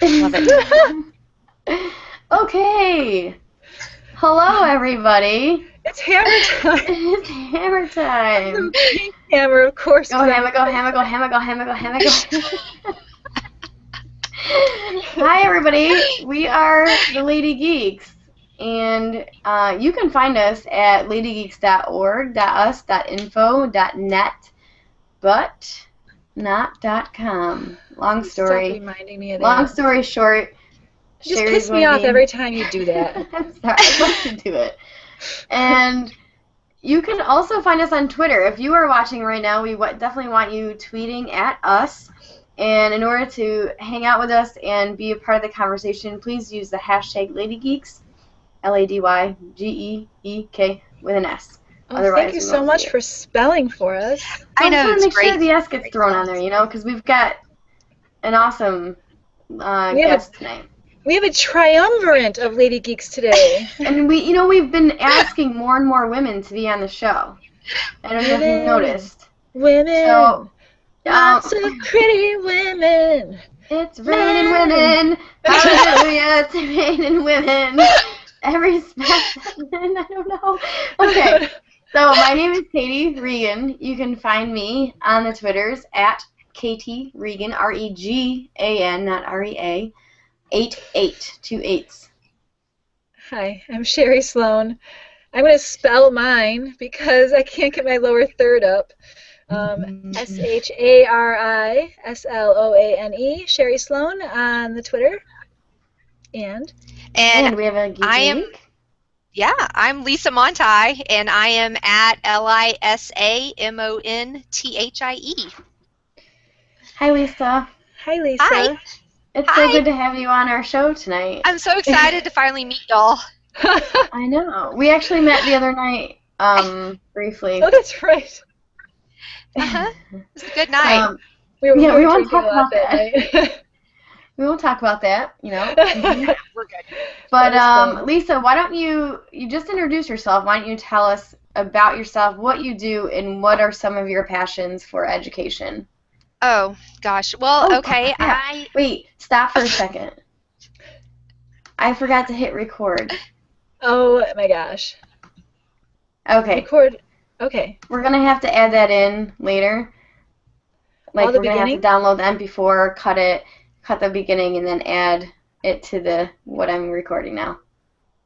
Love it. Okay. Hello, everybody. It's hammer time. It's hammer time. Pink hammer, of course. Go hammer, go hammer, go hammer, go hammer, go hammer, go. Hi, everybody. We are the Ladygeeks, and you can find us at ladygeeks.org, .us, .info, .net, but not .com. Long story. Stop reminding me of that. Long story short. You just piss me off every time you do that. I'm sorry, I love to do it. And you can also find us on Twitter. If you are watching right now, we definitely want you tweeting at us. And in order to hang out with us and be a part of the conversation, please use the hashtag Ladygeeks, LADYGEEK with an S. Oh, thank you so much for spelling for us. I know, it's it's great. Make great. sure the S gets thrown on there, because we've got an awesome guest tonight. We have a triumvirate of Lady Geeks today. And we've been asking more and more women to be on the show. I don't know if you noticed. Women. So, lots of pretty women. It's raining women. Hallelujah, it's raining women. Every specimen, I don't know. Okay, so my name is Katie Regan. You can find me on the Twitters at Katie Regan, R-E-G-A-N, not R-E-A. 8828. Hi, I'm Sherry Sloan. I'm going to spell mine because I can't get my lower third up. SHARISLOANE, Sherry Sloan on the Twitter. And we have a geek. I'm Lisa Monthie, and I am at LISAMONTHIE. Hi, Lisa. Hi, Lisa. Hi. It's so good to have you on our show tonight. I'm so excited to finally meet y'all. I know. We actually met the other night, briefly. Oh, that's right. Uh-huh. It was a good night. We won't talk about that. We won't talk about that, We're good. But, Lisa, why don't you just introduce yourself. Why don't you tell us about yourself, what you do, and what are some of your passions for education? Oh, gosh. Well, okay. Wait, stop for a second. I forgot to hit record. Oh, my gosh. Okay. Record. Okay. We're going to have to add that in later. Like, we're going to have to download the MP4, cut the beginning, and then add it to what I'm recording now.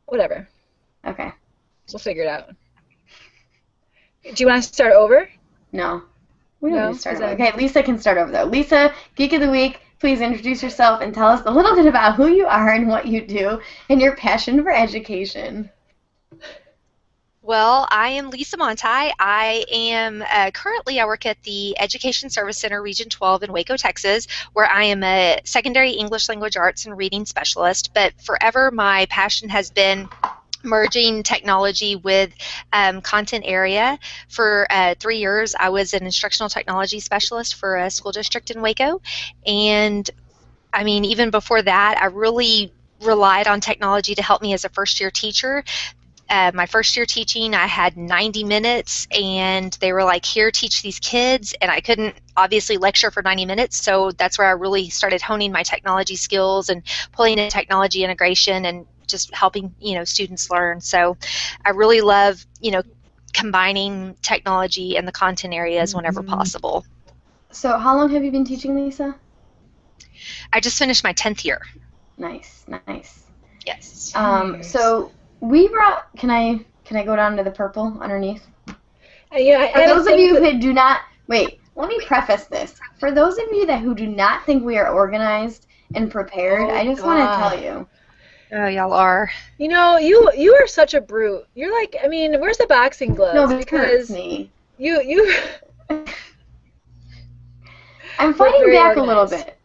Whatever. Okay. We'll figure it out. Do you want to start over? No. We don't need to start over. Okay, Lisa can start over, though. Lisa, Geek of the Week, please introduce yourself and tell us a little bit about who you are and what you do and your passion for education. Well, I am Lisa Monthie. I am currently I work at the Education Service Center Region 12 in Waco, Texas, where I am a secondary English language arts and reading specialist. But forever, my passion has been merging technology with content area. For 3 years, I was an instructional technology specialist for a school district in Waco. And, I mean, even before that, I really relied on technology to help me as a first-year teacher. My first year teaching, I had 90 minutes, and they were like, here, teach these kids, and I couldn't obviously lecture for 90 minutes, so that's where I really started honing my technology skills and pulling in technology integration and just helping, students learn. So I really love, combining technology and the content areas whenever possible. So how long have you been teaching, Lisa? I just finished my 10th year. Nice. Yes. So we brought, can I go down to the purple underneath? Yeah. For those of you who do not, wait, let me preface this. For those of you who do not think we are organized and prepared, I just want to tell you. Oh, y'all are. You are such a brute. You're like, where's the boxing gloves? No, because me. You. I'm fighting back a little bit.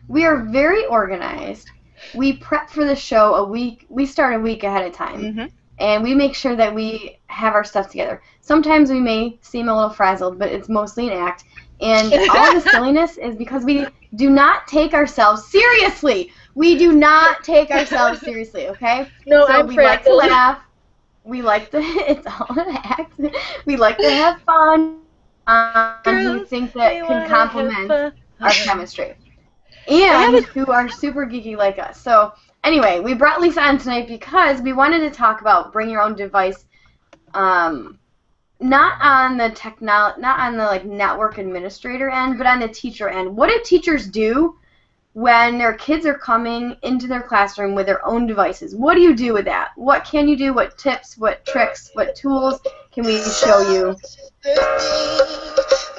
We are very organized. We prep for the show we start a week ahead of time. And we make sure that we have our stuff together. Sometimes we may seem a little frazzled, but it's mostly an act. And all the silliness is because we do not take ourselves seriously. We do not take ourselves seriously, okay? No, so I'm we like to laugh. We like to, it's all an act. We like to have fun. We think that can complement our chemistry. and who are super geeky like us. So anyway, we brought Lisa on tonight because we wanted to talk about bring your own device, not on the like network administrator end, but on the teacher end. What do teachers do when their kids are coming into their classroom with their own devices? What do you do with that? What can you do? What tips, what tricks, what tools can we show you?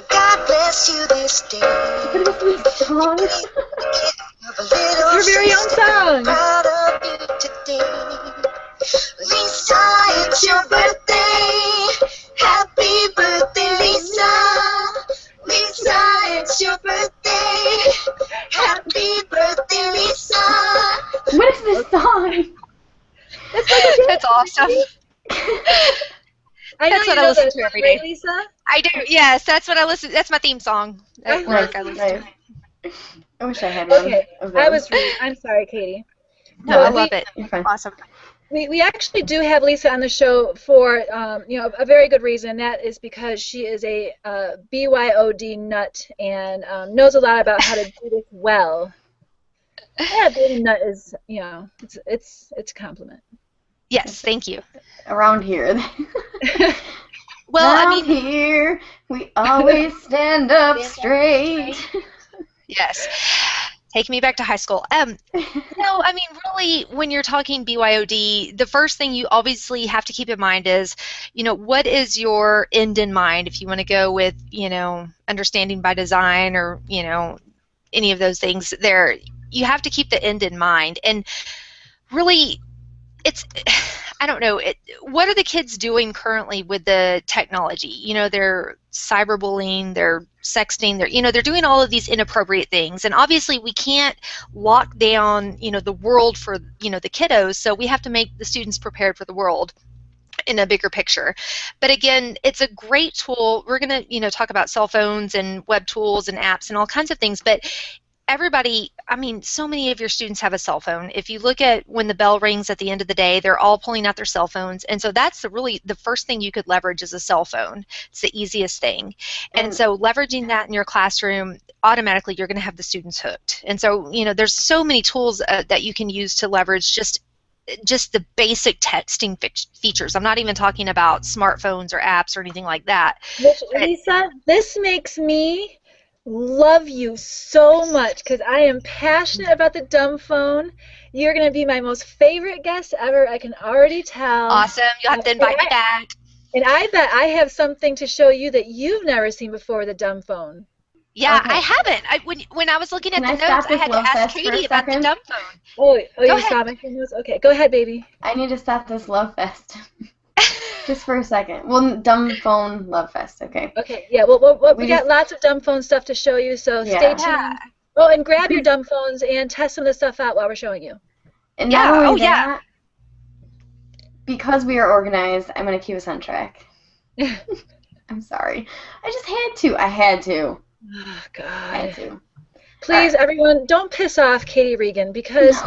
God bless you this day. What is this song? It's your very own song. Proud of you today. Lisa, it's your birthday. Happy birthday, Lisa. Lisa, it's your birthday. Happy birthday, Lisa. What is this song? That's awesome. That's what I listen to every day. Lisa? I do. Yes, that's what I listen. That's my theme song at work. I listen to. I wish I had one. Okay, I was rude. I'm sorry, Katie. No, I love it. You're fine. Awesome. We actually do have Lisa on the show for a very good reason. And that is because she is a BYOD nut and knows a lot about how to do this well. Yeah, being a nut is it's a compliment. Yes, thank you. Around here. Well, Around here, we always stand up straight. Yes. Take me back to high school. No, I mean, really, when you're talking BYOD, the first thing you obviously have to keep in mind is, what is your end in mind? If you want to go with, understanding by design or, any of those things there, you have to keep the end in mind. And really, I don't know, what are the kids doing currently with the technology? They're cyberbullying, they're sexting, they're doing all of these inappropriate things. And obviously we can't lock down, the world for, the kiddos, so we have to make the students prepared for the world in a bigger picture. But again, it's a great tool. We're going to, talk about cell phones and web tools and apps and all kinds of things, but everybody, I mean, so many of your students have a cell phone. If you look at when the bell rings at the end of the day, they're all pulling out their cell phones. And so that's the first thing you could leverage is a cell phone. It's the easiest thing. And so leveraging that in your classroom, automatically you're going to have the students hooked. And so, there's so many tools that you can use to leverage just the basic texting features. I'm not even talking about smartphones or apps or anything like that. Lisa, this makes me love you so much because I am passionate about the dumb phone. You're going to be my most favorite guest ever. I can already tell. Awesome. You'll have to invite me back. And I bet I have something to show you that you've never seen before, the dumb phone. Yeah, okay. I haven't. When I was looking at the notes, I had to ask Katie about the dumb phone. Oh, you saw my notes? Okay, go ahead, baby. I need to stop this love fest. Just for a second. Well, dumb phone love fest, okay. Okay, yeah, well we got lots of dumb phone stuff to show you, so stay tuned. Oh, and grab your dumb phones and test some of the stuff out while we're showing you. And not only that, because we are organized, I'm going to keep us on track. I'm sorry. I just had to. Oh, God. I had to. Please, everyone, don't piss off Katie Regan because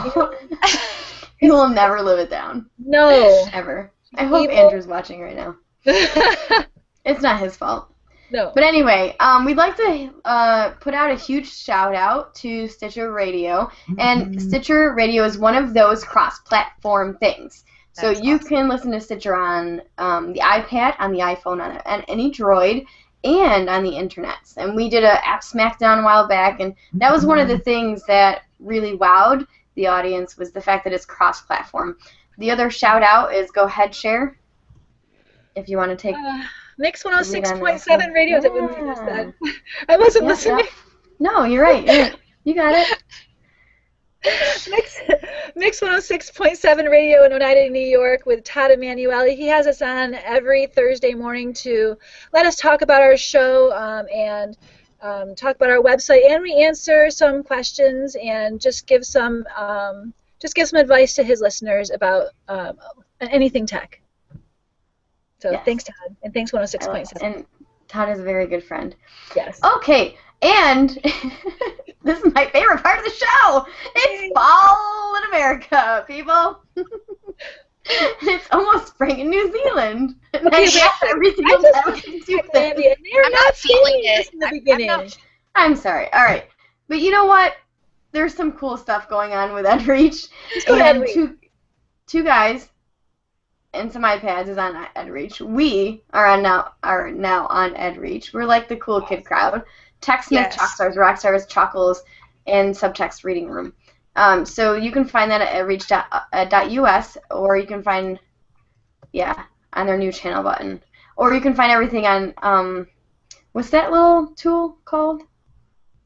you will never live it down. No. Ever. I hope Andrew's watching right now. It's not his fault. No. But anyway, we'd like to put out a huge shout out to Stitcher Radio. And Stitcher Radio is one of those cross-platform things. So you can listen to Stitcher on the iPad, on the iPhone, on any Droid, and on the internet. And we did an App Smackdown a while back, and that was one of the things that really wowed the audience was the fact that it's cross-platform. The other shout out is go ahead, share. If you want to take. Mix 106.7 radio. That wouldn't be said. I wasn't listening. No, you're right. You got it. Mix 106.7 radio in Oneida, New York with Todd Emanuele. He has us on every Thursday morning to let us talk about our show and talk about our website, and we answer some questions and just give some advice to his listeners about anything tech. So Thanks, Todd, and thanks 106.7. And Todd is a very good friend. Yes. Okay, and this is my favorite part of the show. It's fall in America, people. It's almost spring in New Zealand. Okay, every single time I'm not feeling it. In the beginning. I'm sorry. All right. But you know what? there's some cool stuff going on with EdReach. And two guys and some iPads is on EdReach. We are now on EdReach. We're like the cool kid crowd. TechSmith, Chalkstars, Rockstars, Chuckles, and Subtext Reading Room. So you can find that at edreach.us, or you can find, on their new channel button. Or you can find everything on, what's that little tool called?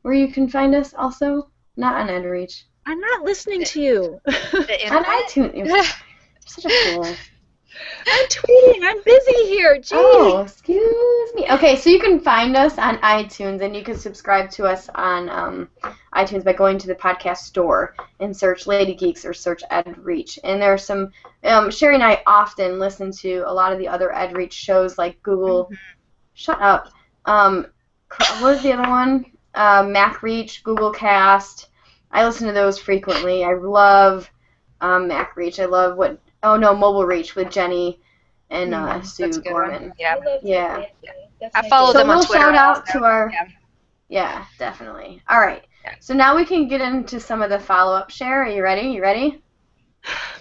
Where you can find us also? Not on EdReach. I'm not listening to you. On iTunes. You're such a fool. I'm tweeting. I'm busy here. Jeez. Oh, excuse me. Okay, so you can find us on iTunes, and you can subscribe to us on iTunes by going to the podcast store and search Ladygeeks or search EdReach. And there are some, Sherry and I often listen to a lot of the other EdReach shows like Google, shut up, what was the other one? MacReach, Google Cast. I listen to those frequently. I love MacReach. I love Mobile Reach with Jenny and Sue Gorman. Yeah. I follow them on Twitter. So we'll shout out to our... Yeah, definitely. All right. So now we can get into some of the follow-up. Cher, are you ready? You ready?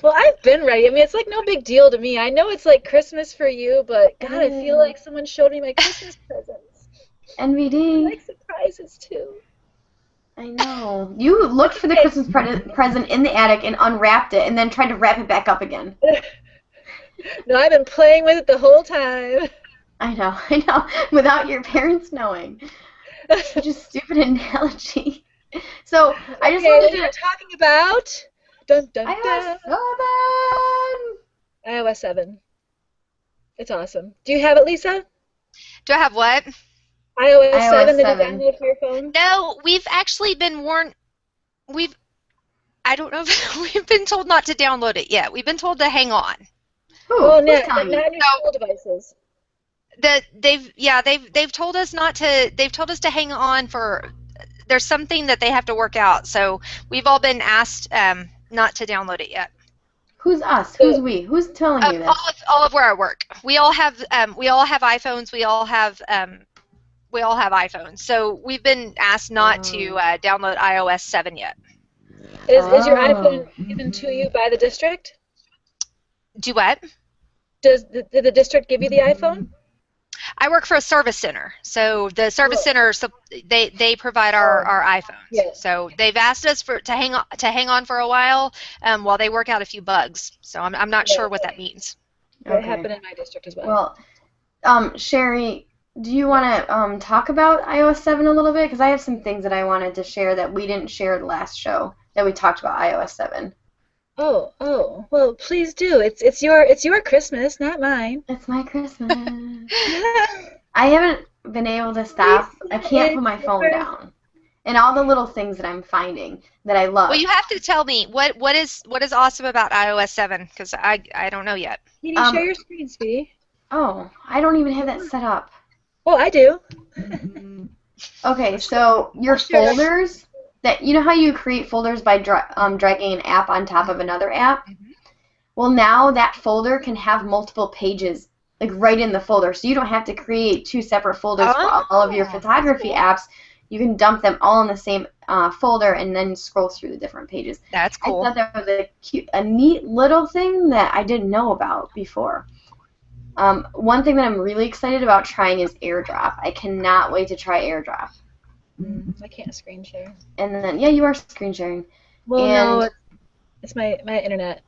Well, I've been ready. I mean, it's like no big deal to me. I know it's like Christmas for you, but God, I feel like someone showed me my Christmas presents. NVD. I like surprises too. I know. You looked for the Christmas present in the attic and unwrapped it and then tried to wrap it back up again. No, I've been playing with it the whole time. I know. Without your parents knowing. Such a stupid analogy. So, I just wanted to... We're talking about... Dun, dun, iOS 7! iOS 7. It's awesome. Do you have it, Lisa? Do I have what? iOS 7 that you download for your phone? No, we've actually been warned. I don't know if we've been told not to download it yet. We've been told to hang on. Oh, no, not on your mobile devices. They've told us not to. They've told us to hang on for. There's something that they have to work out. So we've all been asked not to download it yet. Who's us? Who's we? Who's telling you this? All of where I work. We all have iPhones. We all have iPhones. So we've been asked not to download iOS 7 yet. Is your iPhone given to you by the district? Do what? Did the district give you the iPhone? I work for a service center, so the service center, so they provide our iPhones. Yes. So they've asked us to hang on for a while they work out a few bugs. So I'm not sure what that means. That happened in my district as well. Well, Sherry, do you want to talk about iOS 7 a little bit? Because I have some things that I wanted to share that we didn't share the last show that we talked about iOS 7. Oh, well, please do. It's your Christmas, not mine. It's my Christmas. I haven't been able to stop. I can't put my phone down. And all the little things that I'm finding that I love. Well, you have to tell me what is awesome about iOS 7, because I don't know yet. Can you share your screen, sweetie? Oh, I don't even have that set up. Oh, I do. Okay, so your folders. You know how you create folders by dragging an app on top of another app? Mm-hmm. Well, now that folder can have multiple pages, like right in the folder. So you don't have to create two separate folders for all of your photography apps. You can dump them all in the same folder and then scroll through the different pages. That's cool. I thought that was a neat little thing that I didn't know about before. One thing that I'm really excited about trying is AirDrop. I cannot wait to try AirDrop. I can't screen share. And then, you are screen sharing. Well, no, it's my internet.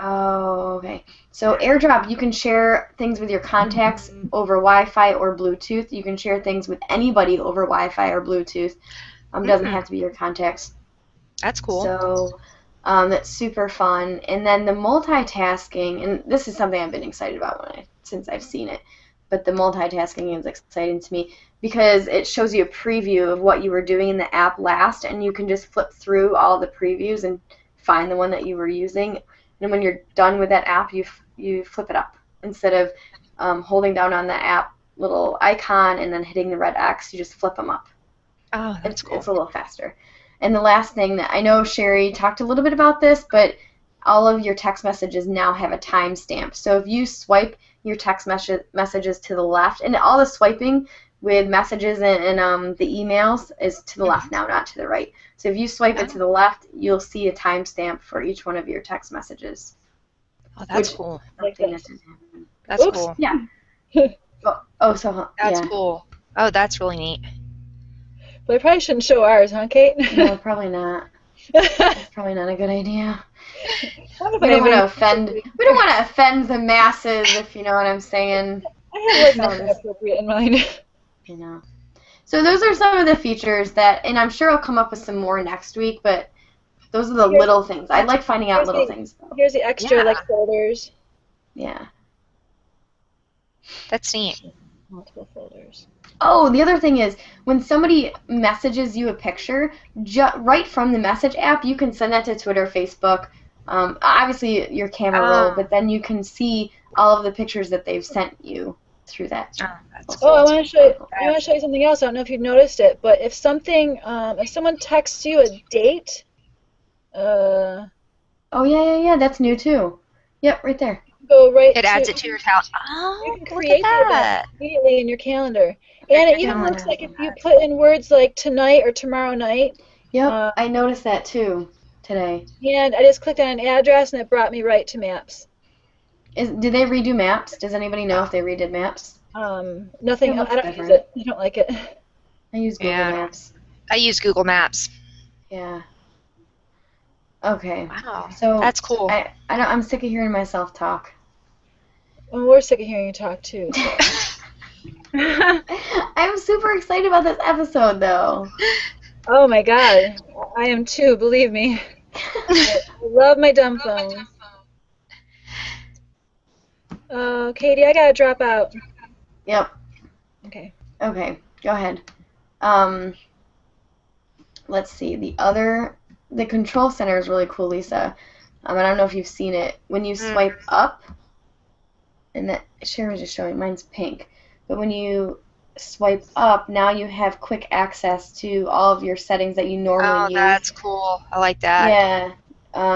Oh, okay. So AirDrop, you can share things with your contacts over Wi-Fi or Bluetooth. You can share things with anybody over Wi-Fi or Bluetooth. Doesn't have to be your contacts. That's cool. So that's super fun. And then the multitasking, and this is something I've been excited about since I've seen it. But the multitasking is exciting to me because it shows you a preview of what you were doing in the app last, and you can just flip through all the previews and find the one that you were using. And when you're done with that app, you flip it up. Instead of holding down on the app little icon and then hitting the red X, you just flip them up. Oh, that's cool. It's a little faster. And the last thing that I know Sherry talked a little bit about this, but all of your text messages now have a timestamp. So if you swipe your text messages to the left, and all the swiping with messages and the emails is to the left now, not to the right. So if you swipe it to the left, you'll see a timestamp for each one of your text messages. Oh, that's cool. Like this. That's cool. Yeah. That's cool. Oh, that's really neat. But I probably shouldn't show ours, huh, Kate? No, probably not. That's probably not a good idea. We don't want to offend. We don't want to offend the masses, if you know what I'm saying. I have nothing appropriate in mind. You know. So those are some of the features that, and I'm sure I'll come up with some more next week. But those are the little things. I like finding out little things. Though. Here's the extra like folders. Yeah. That's neat. Multiple folders. Oh, the other thing is, when somebody messages you a picture, right from the message app, you can send that to Twitter, Facebook, obviously your camera roll, but then you can see all of the pictures that they've sent you through that. I want to show you. I want to show you something else. I don't know if you've noticed it, but if something, if someone texts you a date, oh yeah, that's new too. Yep, right there. Go right. It adds it to your calendar. Oh, you can create that immediately in your calendar. And it even looks like if you put in words like tonight or tomorrow night. Yep, I noticed that too today. And I just clicked on an address and it brought me right to Maps. Did they redo Maps? Does anybody know if they redid Maps? Nothing. I don't use it. I don't like it. I use Google Maps. I use Google Maps. Yeah. Okay. Wow. So that's cool. I'm sick of hearing myself talk. Well, we're sick of hearing you talk too. So. I'm super excited about this episode, though. Oh my God, I am too. Believe me. I love my dumb phone. Katie, I gotta drop out. Yep. Okay. Okay, go ahead. Let's see. The control center is really cool, Lisa. I don't know if you've seen it. When you swipe up, and that Cher was just showing, mine's pink. But when you swipe up, now you have quick access to all of your settings that you normally use. Oh, that's cool. I like that. Yeah.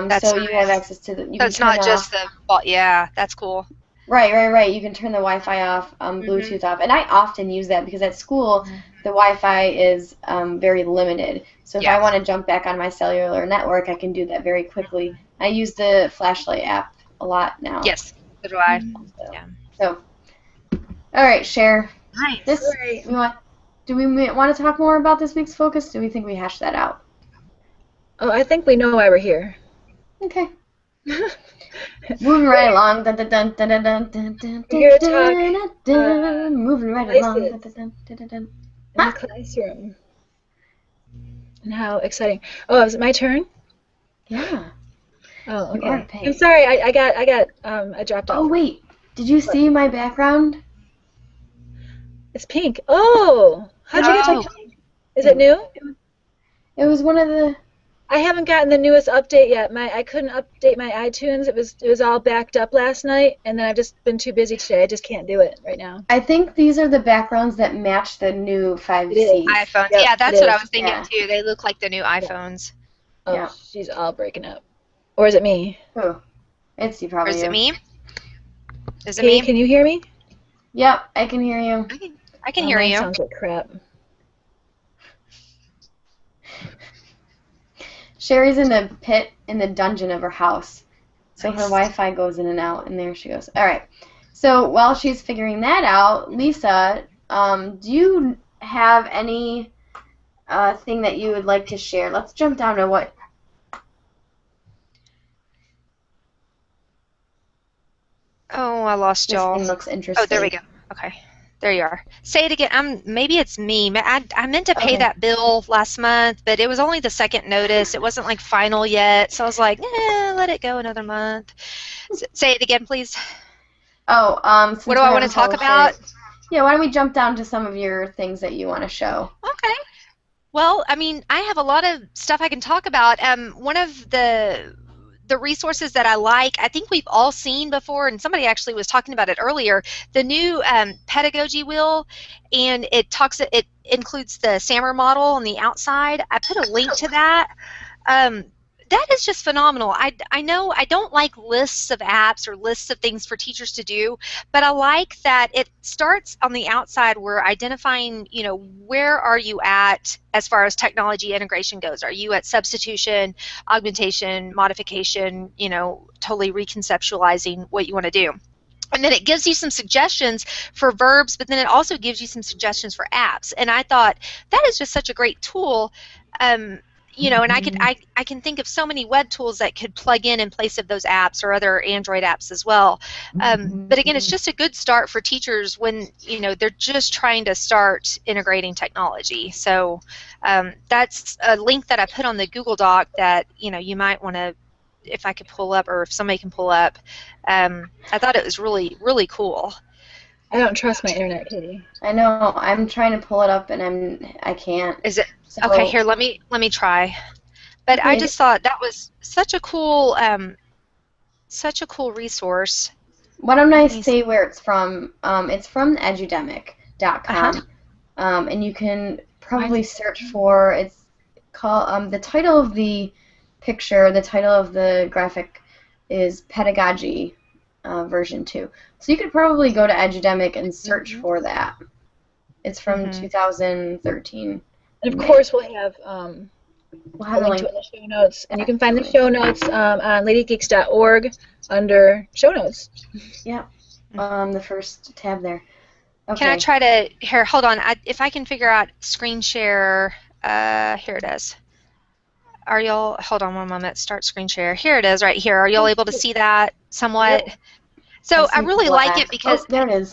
That's so nice. You have access to the. So it's not just the. Yeah, that's cool. Right. You can turn the Wi-Fi off, Bluetooth off, and I often use that because at school the Wi-Fi is very limited. So if I want to jump back on my cellular network, I can do that very quickly. I use the flashlight app a lot now. Yes, so do I. So, all right, Cher. Nice. Do we want to talk more about this week's focus? Do we think we hashed that out? Oh, I think we know why we're here. Okay. Moving right along. Moving right along. In the classroom. And how exciting! Oh, is it my turn? Yeah. Oh, okay. I'm sorry. I dropped off. Oh wait, did you see my background? It's pink. Oh, how'd you get to pink? Is it new? It was one of the. I haven't gotten the newest update yet. I couldn't update my iTunes. It was all backed up last night, and then I've just been too busy today. I just can't do it right now. I think these are the backgrounds that match the new 5C iPhones. Yep, yeah, that's what I was thinking too. They look like the new iPhones. Oh, yeah. She's all breaking up. Or is it me? Oh, it's you probably. Or is it me? Is it me? me? Can you hear me? Yep, I can hear you. I can hear you. Sounds like crap. Sherry's in the pit in the dungeon of her house. So her Wi-Fi goes in and out, and there she goes. All right. So while she's figuring that out, Lisa, do you have any thing that you would like to share? Let's jump down to what... Oh, I lost y'all. This thing looks interesting. Oh, there we go. Okay. There you are. Say it again. Maybe it's me. I meant to pay that bill last month, but it was only the second notice. It wasn't like final yet, so I was like, let it go another month. Say it again, please. Oh, what do I want to talk about? Yeah, why don't we jump down to some of your things that you want to show? Okay. Well, I mean, I have a lot of stuff I can talk about. One of the resources that I like, I think we've all seen before, and somebody actually was talking about it earlier, the new pedagogy wheel, and it includes the SAMR model on the outside. I put a link to that. that is just phenomenal. I know I don't like lists of apps or lists of things for teachers to do, but I like that it starts on the outside. We're identifying, where are you at as far as technology integration goes? Are you at substitution, augmentation, modification, totally reconceptualizing what you want to do? And then it gives you some suggestions for verbs, but then it also gives you some suggestions for apps. And I thought that is just such a great tool. And I can think of so many web tools that could plug in place of those apps or other Android apps as well. But again, it's just a good start for teachers when they're just trying to start integrating technology. So that's a link that I put on the Google Doc that you might want to, if I could pull up or if somebody can pull up. I thought it was really, really cool. I don't trust my internet, Katie. I know. I'm trying to pull it up and I can't. Is it okay? Here, let me try. But okay. I just thought that was such a cool resource. Why don't I say where it's from? It's from edudemic.com, and you can probably search for. It's called the title of the picture. The title of the graphic is Pedagogy version 2. So you could probably go to Edudemic and search for that. It's from 2013. And of course, we'll have a link to it in the show notes. And you can find the show notes on ladygeeks.org under show notes. Yeah, the first tab there. Okay. Can I try to, here, hold on. If I can figure out screen share, here it is. Are y'all, hold on one moment, start screen share. Here it is right here. Are y'all able to see that somewhat? Yep. So I really like it because there it is.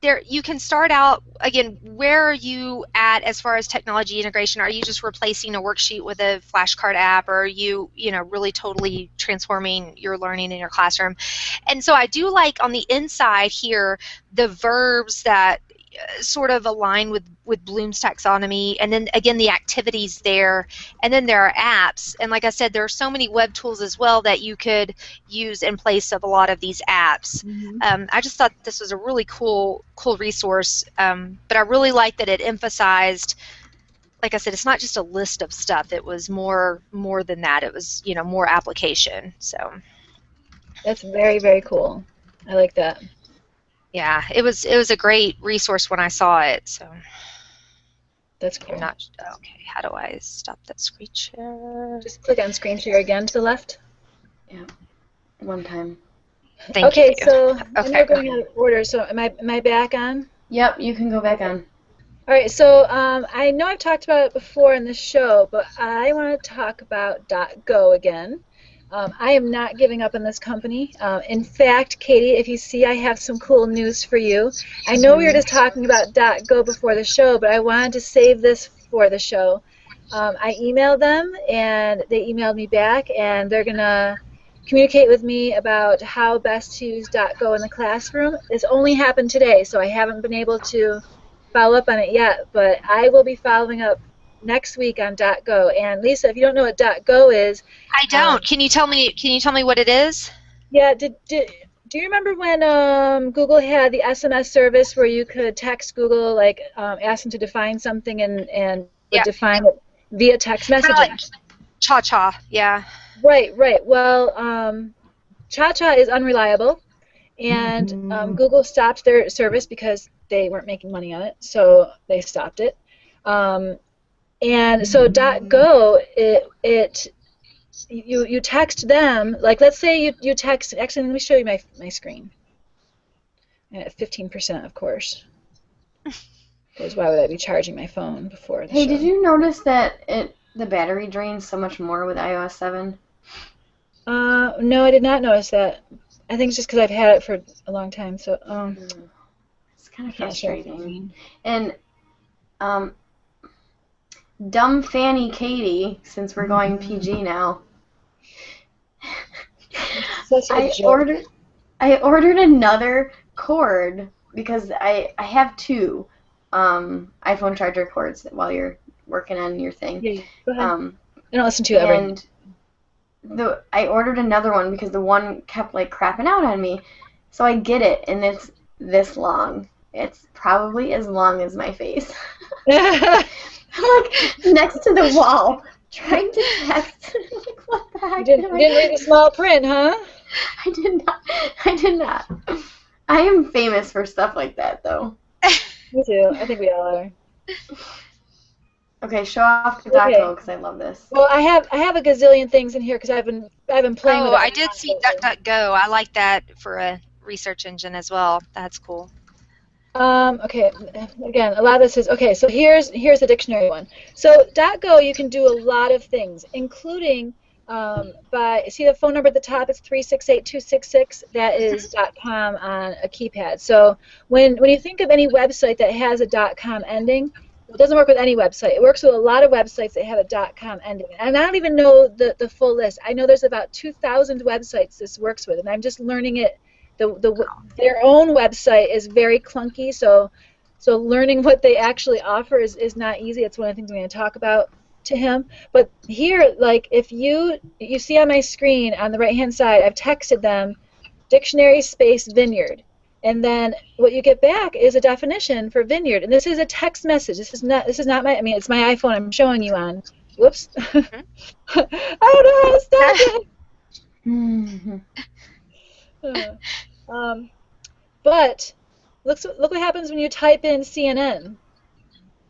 There, you can start out, again, where are you at as far as technology integration? Are you just replacing a worksheet with a flashcard app, or are you, really totally transforming your learning in your classroom? And so I do like on the inside here the verbs that sort of align with Bloom's taxonomy, and then again the activities there, and then there are apps, and like I said, there are so many web tools as well that you could use in place of a lot of these apps. I just thought this was a really cool resource, but I really like that it emphasized, like I said, it's not just a list of stuff, it was more than that. It was more application. So that's very, very cool. I like that. Yeah, it was a great resource when I saw it. So that's cool. Okay, how do I stop that screen share? Just click on screen share again to the left. Yeah, one time. Thank you. Okay, so we're going out of order. So am I back on? Yep, you can go back on. All right, so I know I've talked about it before in the show, but I want to talk about .go again. I am not giving up on this company. In fact, Katie, if you see, I have some cool news for you. I know we were just talking about .go before the show, but I wanted to save this for the show. I emailed them, and they emailed me back, and they're going to communicate with me about how best to use .go in the classroom. This only happened today, so I haven't been able to follow up on it yet, but I will be following up next week on .go. And Lisa, if you don't know what .go is, I don't. Can you tell me what it is? Yeah. Do you remember when Google had the SMS service where you could text Google, like ask them to define something and define it via text messaging? Like Cha-Cha, yeah. Right. Well, Cha-Cha is unreliable, and Google stopped their service because they weren't making money on it, so they stopped it. And so .go, you text them, like let's say you text, actually let me show you my screen. At 15%, of course. Because why would I be charging my phone before the show? Hey, did you notice that the battery drains so much more with iOS 7? No, I did not notice that. I think it's just because I've had it for a long time, so it's kind of frustrating. And dumb Fanny Katie, since we're going PG now. I ordered another cord because I have two iPhone charger cords while you're working on your thing. Yeah, go ahead. I don't listen to it ever. And I ordered another one because the one kept like crapping out on me. So I get it, and it's this long. It's probably as long as my face. I'm like next to the wall, trying to text. Like, what the heck? You didn't read the small print, huh? I did not. I did not. I am famous for stuff like that, though. Me too. I think we all are. Okay, show off the DuckDuckGo because I love this. Well, I have a gazillion things in here because I've been playing with it. Oh, I did see DuckDuckGo. I like that for a research engine as well. That's cool. Okay, again, a lot of this is, okay, so here's the dictionary one. So .go, you can do a lot of things, including see the phone number at the top, it's 368-266, that is .com on a keypad. So when you think of any website that has a .com ending, it doesn't work with any website. It works with a lot of websites that have a .com ending. And I don't even know the full list. I know there's about 2,000 websites this works with, and I'm just learning it. Their own website is very clunky, so learning what they actually offer is not easy. It's one of the things I'm going to talk about to him. But here, like, if you see on my screen on the right-hand side, I've texted them dictionary space vineyard, and then what you get back is a definition for vineyard. And this is a text message. This is not my. I mean, it's my iPhone. I'm showing you on. Whoops. I don't know how to stop it. But look what happens when you type in CNN.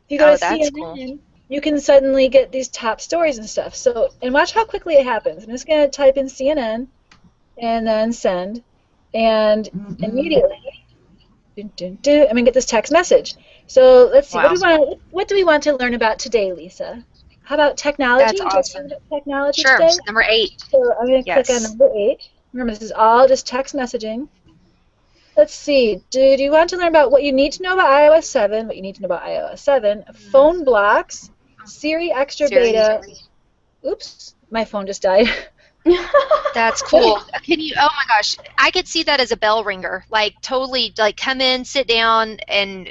If you go to CNN, cool. You can suddenly get these top stories and stuff. So, and watch how quickly it happens. I'm just going to type in CNN and then send, and immediately, I'm going to get this text message. So let's see. Wow. What do we want to learn about today, Lisa? How about technology? That's awesome. Technology sure. Today? Number 8. So I'm going to click on number 8. Remember, this is all just text messaging. Let's see. Do you want to learn about what you need to know about iOS 7, what you need to know about iOS 7, phone blocks, Siri Extra Beta. Oops, my phone just died. That's cool. Can you? Oh my gosh, I could see that as a bell ringer. Like totally, like come in, sit down, and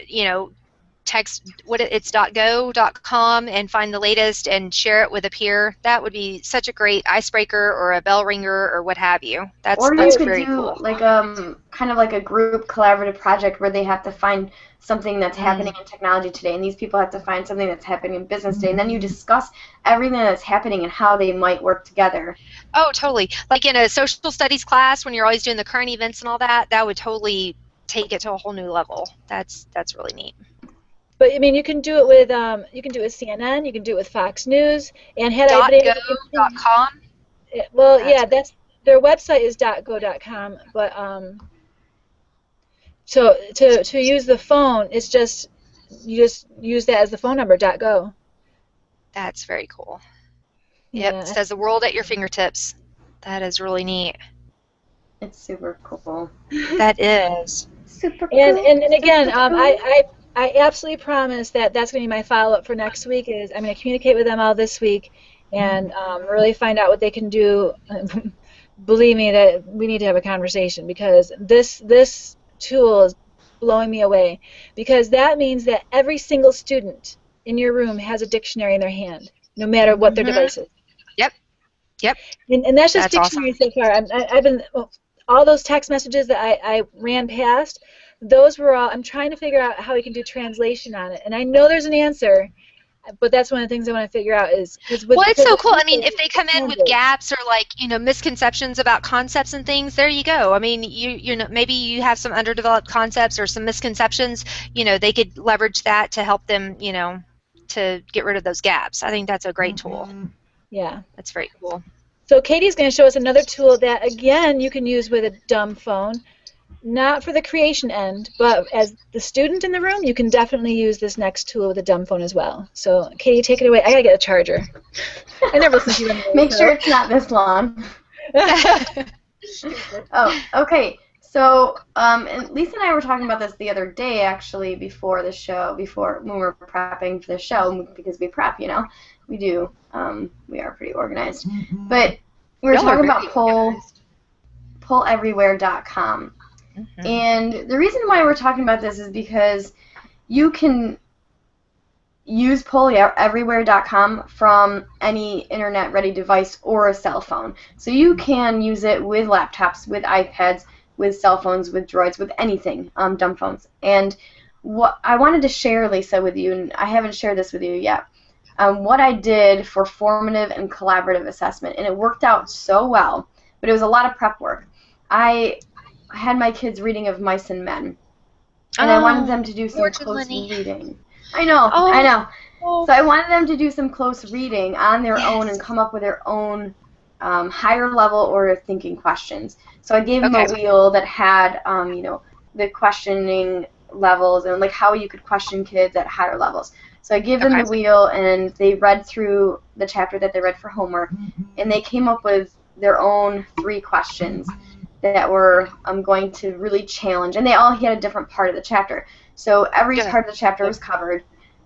text it's .go.com and find the latest and share it with a peer. That would be such a great icebreaker or a bell ringer or what have you. That's very cool. Like kind of like a group collaborative project where they have to find something that's happening in technology today, and these people have to find something that's happening in business today, and then you discuss everything that's happening and how they might work together. Oh, totally. Like in a social studies class when you're always doing the current events and all that, that would totally take it to a whole new level. That's really neat. But I mean, you can do it with CNN, you can do it with Fox News, and had I been able to .go.com. Well, yeah, that's their website is .go.com, but so to use the phone, it's just you just use that as the phone number .go. That's very cool. Yep, it says the world at your fingertips. That is really neat. It's super cool. That is super cool. And again, I absolutely promise that that's going to be my follow-up for next week. Is I'm going to communicate with them all this week and really find out what they can do. Believe me that we need to have a conversation because this tool is blowing me away because that means that every single student in your room has a dictionary in their hand, no matter what their device is. Yep. And that's just dictionary awesome. So far. I've been all those text messages that I ran past. Those were all. I'm trying to figure out how we can do translation on it, and I know there's an answer, but that's one of the things I want to figure out is well, it's so cool. I mean, if they come in with gaps or like misconceptions about concepts and things, there you go. I mean, you know maybe you have some underdeveloped concepts or some misconceptions. They could leverage that to help them. To get rid of those gaps. I think that's a great tool. Yeah, that's very cool. So Katie's going to show us another tool that again you can use with a dumb phone. Not for the creation end, but as the student in the room, you can definitely use this next tool with a dumb phone as well. So, Katie, take it away. I gotta get a charger. I never listened to you anyway. Make sure it's not this long. Oh, okay. So, and Lisa and I were talking about this the other day, actually, before the show, when we were prepping for the show, because we prep, we do. We are pretty organized. But we were talking about polleverywhere.com. And the reason why we're talking about this is because you can use polleverywhere.com from any internet-ready device or a cell phone. So you can use it with laptops, with iPads, with cell phones, with droids, with anything, dumb phones. And what I wanted to share, Lisa, with you, and I haven't shared this with you yet, what I did for formative and collaborative assessment, and it worked out so well, but it was a lot of prep work. I had my kids reading of Mice and Men, and I wanted them to do some close reading. I know. So I wanted them to do some close reading on their own and come up with their own higher level order thinking questions. So I gave them a wheel that had, the questioning levels and like how you could question kids at higher levels. So I gave them the wheel, and they read through the chapter that they read for homework, and they came up with their own 3 questions that were going to really challenge, and they all had a different part of the chapter. So every part of the chapter was covered,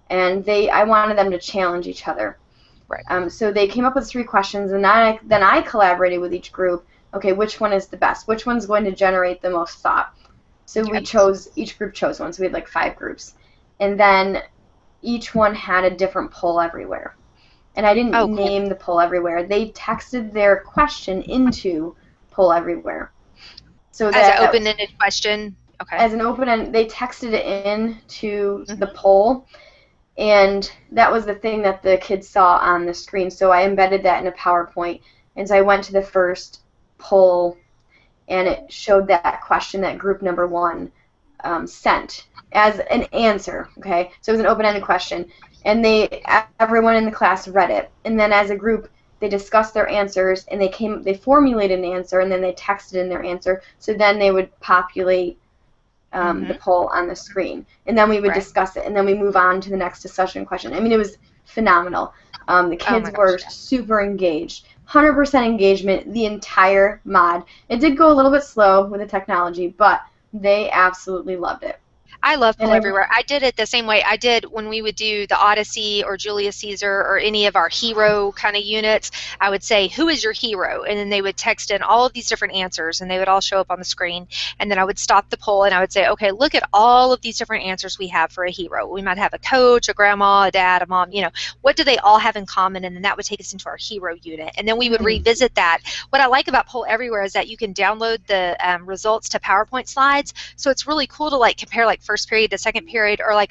and I wanted them to challenge each other. Right. So they came up with 3 questions, and then I collaborated with each group. Okay, which one is the best? Which one's going to generate the most thought? So each group chose one. So we had like 5 groups, and then each one had a different poll everywhere. And I didn't name the poll everywhere. They texted their question into poll everywhere. So as an open-ended question. Okay. As an open-ended, they texted it in to the poll, and that was the thing that the kids saw on the screen. So I embedded that in a PowerPoint, and so I went to the first poll, and it showed that question that group number 1 sent as an answer. Okay, so it was an open-ended question, and everyone in the class read it, and then as a group they discussed their answers, and they formulated an answer, and then they texted in their answer. So then they would populate the poll on the screen, and then we would discuss it, and then we move on to the next discussion question. I mean, it was phenomenal. The kids were super engaged, 100% engagement the entire mod. It did go a little bit slow with the technology, but they absolutely loved it. I love Poll Everywhere. I did it the same way I did when we would do the Odyssey or Julius Caesar or any of our hero kind of units. I would say, who is your hero? And then they would text in all of these different answers, and they would all show up on the screen. And then I would stop the poll, and I would say, okay, look at all of these different answers we have for a hero. We might have a coach, a grandma, a dad, a mom, what do they all have in common? And then that would take us into our hero unit. And then we would revisit that. What I like about Poll Everywhere is that you can download the results to PowerPoint slides. So it's really cool to compare first period to second period, or a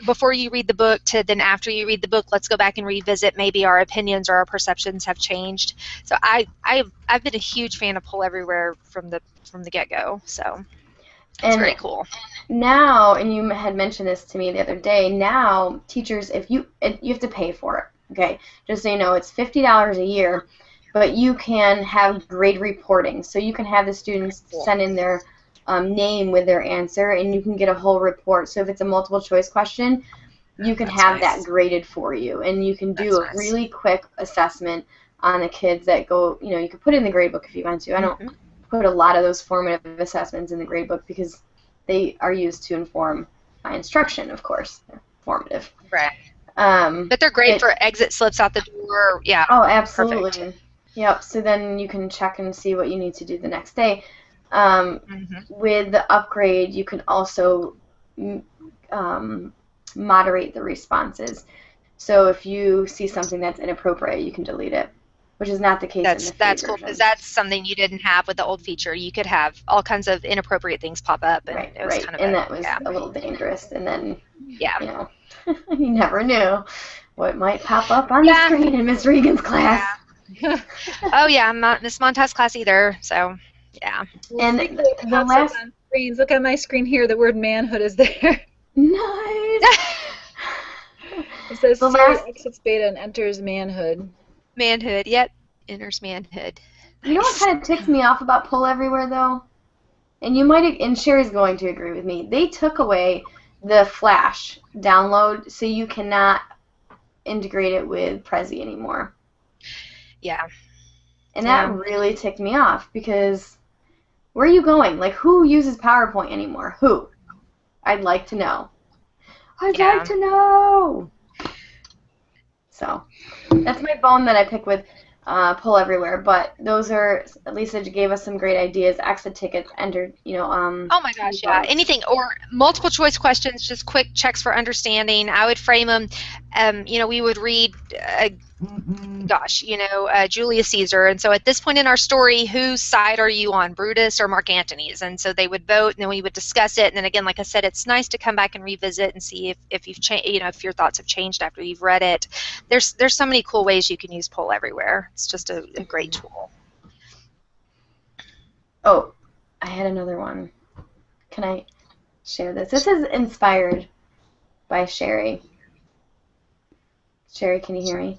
before you read the book to then after you read the book, let's go back and revisit maybe our opinions or our perceptions have changed. So I've been a huge fan of Poll Everywhere from the get-go. So it's very cool. Now, and you had mentioned this to me the other day, now teachers, if you have to pay for it, okay? Just so you know, it's $50 a year, but you can have grade reporting. So you can have the students send in their name with their answer, and you can get a whole report. So if it's a multiple choice question, you can have that graded for you, and you can do a really quick assessment on the kids that go, you can put it in the grade book if you want to. I don't put a lot of those formative assessments in the grade book because they are used to inform my instruction, of course. They're formative. Right. But they're great for exit slips out the door. Yeah. Oh, absolutely. Perfect. Yep. So then you can check and see what you need to do the next day. With the upgrade, you can also moderate the responses. So if you see something that's inappropriate, you can delete it, which is not the case in the free That's cool, version. because that's something you didn't have with the old feature. You could have all kinds of inappropriate things pop up, and it was kind of that was a little dangerous. And then, you never knew what might pop up on the screen in Miss Regan's class. Yeah. Oh yeah, I'm not Miss Monta's class either, so. Yeah. And the last screens. Look at my screen here. The word manhood is there. Nice. It says the last exits beta and enters manhood. Manhood. Yep. Enters manhood. You know what kind of ticks me off about Poll Everywhere though? And Sherry's going to agree with me. They took away the Flash download, so you cannot integrate it with Prezi anymore. Yeah. And that really ticked me off because where are you going? Who uses PowerPoint anymore? Who? I'd like to know. I'd like to know. So that's my bone that I pick with Poll Everywhere. But those are, Lisa gave us some great ideas. Exit tickets entered, oh my gosh, yeah. Anything. Or multiple choice questions, just quick checks for understanding. I would frame them. We would read gosh, Julius Caesar. And so at this point in our story, whose side are you on, Brutus or Mark Antony's? And so they would vote, and then we would discuss it. And then again, like I said, it's nice to come back and revisit and see if you've changed, if your thoughts have changed after you've read it. There's so many cool ways you can use Poll Everywhere. It's just a great tool. Oh, I had another one. Can I share this? This is inspired by Sherry. Sherry, can you hear me?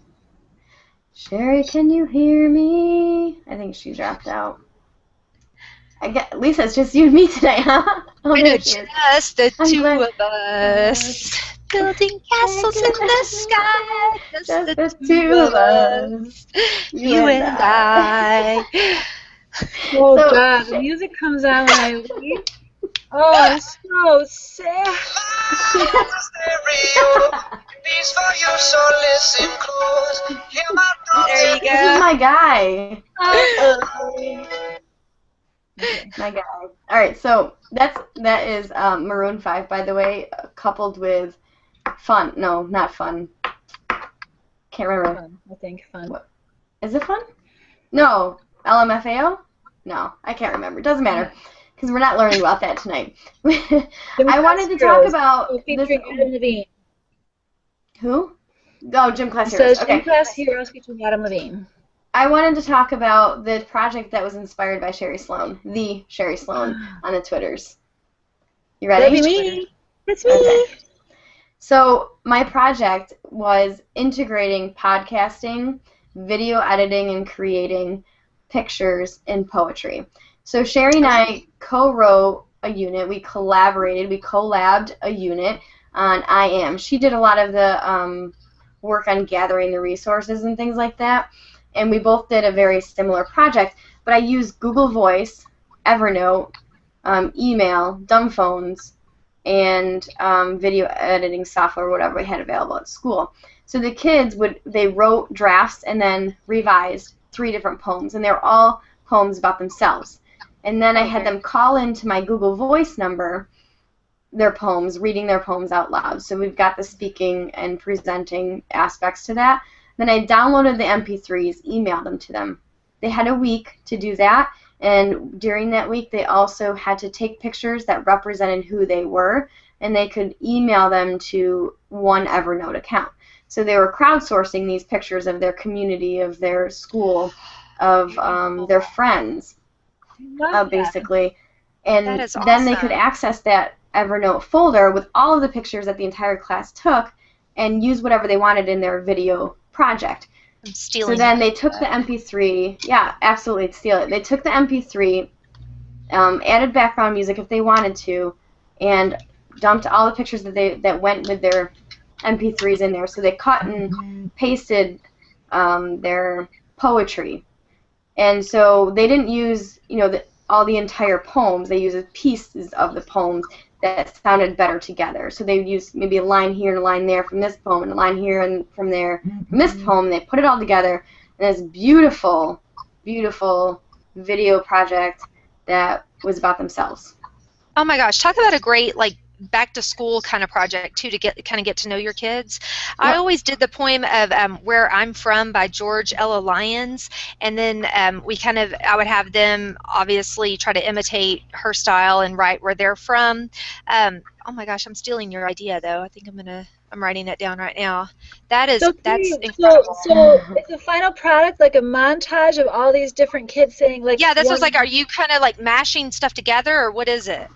Sherry, can you hear me? I think she dropped out. Lisa, it's just you and me today, huh? Oh, I know, just the two of us. Building castles in the sky. Just the two of us. You and I. Oh, God. The music comes on when I leave. Oh, I'm so sad. There you go. This is my guy. My guy. All right, so that is Maroon 5, by the way, coupled with Fun. No, not Fun. Can't remember. Fun, I think Fun. What? Is it Fun? No. LMFAO? No, I can't remember. Doesn't matter, because we're not learning about that tonight. I wanted to talk about this. Adam Levine. Who? Oh, Gym Class Heroes. So Gym Class Heroes featuring Adam Levine. I wanted to talk about the project that was inspired by Sherry Sloan, the Sherry Sloan, on the Twitters. You ready? That'd be me. That's me. Okay. So my project was integrating podcasting, video editing, and creating pictures in poetry. So Sherry and I co-wrote a unit. We collaborated. We collabed a unit on I Am. She did a lot of the work on gathering the resources and things like that. And we both did a very similar project, but I used Google Voice, Evernote, email, dumb phones, and video editing software, whatever we had available at school. So the kids they wrote drafts and then revised 3 different poems, and they were all poems about themselves. And then I had them call into my Google Voice number their poems, reading their poems out loud. So we've got the speaking and presenting aspects to that. Then I downloaded the MP3s, emailed them to them. They had a week to do that, and during that week they also had to take pictures that represented who they were, and they could email them to one Evernote account. So they were crowdsourcing these pictures of their community, of their school, of their friends, basically. And that is then they awesome. could access that Evernote folder with all of the pictures that the entire class took and use whatever they wanted in their video project. I'm stealing. So then they took the MP3. Yeah, absolutely, steal it. They took the MP3, added background music if they wanted to, and dumped all the pictures that went with their MP3s in there. So they cut and pasted their poetry, and so they didn't use all the entire poems. They used pieces of the poems that sounded better together. So they used maybe a line here and a line there from this poem, and a line here and from there from this poem. And they put it all together in this beautiful, beautiful video project that was about themselves. Oh my gosh, talk about a great back to school kind of project too, to get to know your kids. Yep. I always did the poem of Where I'm From by George Ella Lyons, and then I would have them obviously try to imitate her style and write where they're from. Oh my gosh, I'm stealing your idea though. I think I'm writing it down right now. That's incredible. So it's a final product, like a montage of all these different kids saying Yeah, this was are you kind of mashing stuff together, or what is it?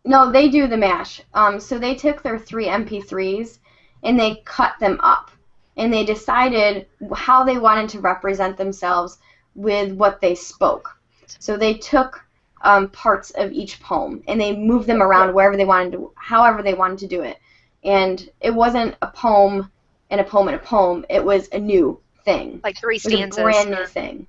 No, they do the mash. So they took their 3 MP3s and they cut them up, and they decided how they wanted to represent themselves with what they spoke. So they took parts of each poem and they moved them around wherever they wanted to, however they wanted to do it. And it wasn't a poem and a poem and a poem. It was a new thing. Like 3 stanzas. It was a brand new thing.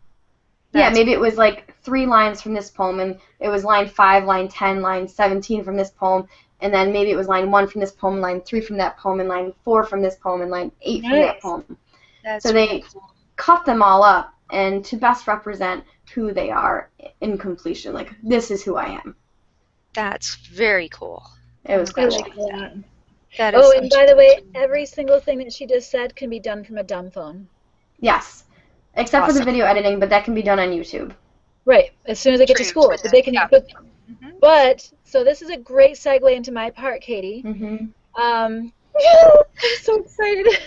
Yeah, maybe it was 3 lines from this poem, and it was line 5, line 10, line 17 from this poem, and then maybe it was line 1 from this poem, line 3 from that poem, and line 4 from this poem, and line 8 from that poem. So they cut them all up, and to best represent who they are in completion. This is who I am. That's very cool. It was cool. That is Oh, so and by the way, every single thing that she just said can be done from a dumb phone. Yes. Except for the video editing, but that can be done on YouTube. Right, as soon as they get to school. But they can. Yeah. But so this is a great segue into my part, Katie. I'm so excited.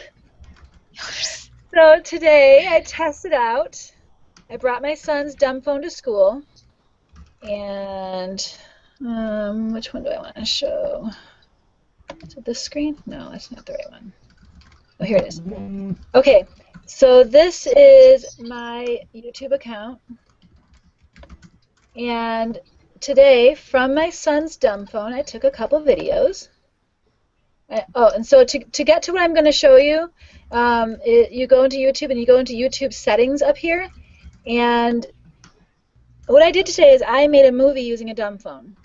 So today I tested out. I brought my son's dumb phone to school, and which one do I want to show? Is it this screen? No, that's not the right one. Oh, here it is. Okay, so this is my YouTube account, and today from my son's dumb phone I took a couple videos. And so to get to what I'm going to show you, you go into YouTube and you go into YouTube settings up here, and what I did today is I made a movie using a dumb phone.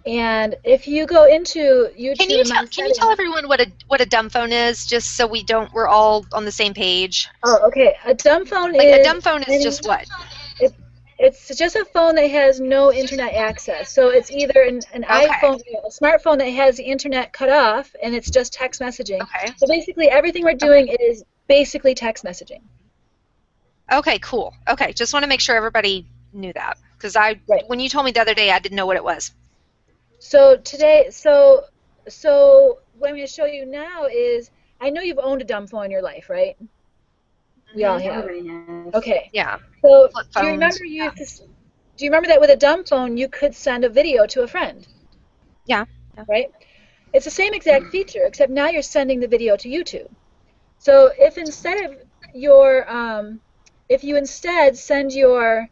And if you go into YouTube, can you tell everyone what a dumb phone is, just so we're all on the same page? Oh, okay. A dumb phone is just what? It's just a phone that has no internet access. So it's either an iPhone, a smartphone that has the internet cut off, and it's just text messaging. Okay. So basically everything we're doing is basically text messaging. Okay, cool. Okay, just want to make sure everybody knew that, because when you told me the other day, I didn't know what it was. So today, so what I'm going to show you now is, I know you've owned a dumb phone in your life, right? We all have. Okay. Yeah. So do you remember that with a dumb phone you could send a video to a friend? Yeah. Right? It's the same exact feature, except now you're sending the video to YouTube. So if instead of if you instead send your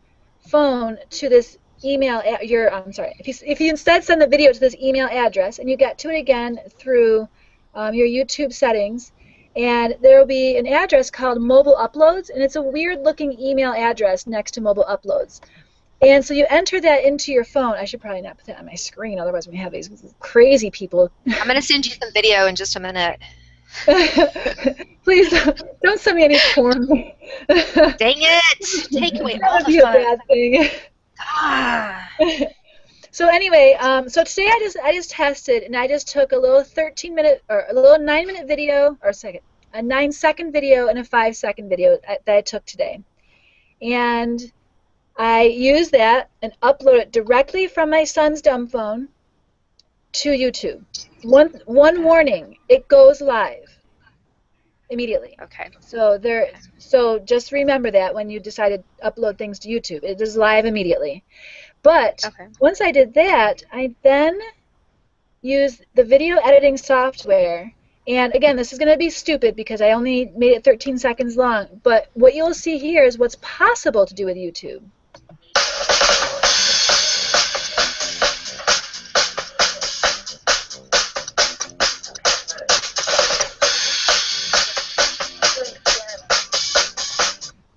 phone to this email, if you instead send the video to this email address, and you get to it again through your YouTube settings, and there will be an address called Mobile Uploads, and it's a weird-looking email address next to Mobile Uploads. And so you enter that into your phone. I should probably not put that on my screen, otherwise we have these crazy people. I'm going to send you some video in just a minute. Please don't send me any porn. Dang it! Take away all the fun. That would be a bad thing. So anyway, so today I just tested, and I just took a little 9-minute video, or a 9-second video and a 5-second video that I took today, and I used that and uploaded it directly from my son's dumb phone to YouTube. One warning: it goes live immediately. Okay. So just remember that when you decide to upload things to YouTube, it is live immediately. But once I did that, I then used the video editing software. And again, this is going to be stupid because I only made it 13 seconds long. But what you'll see here is what's possible to do with YouTube.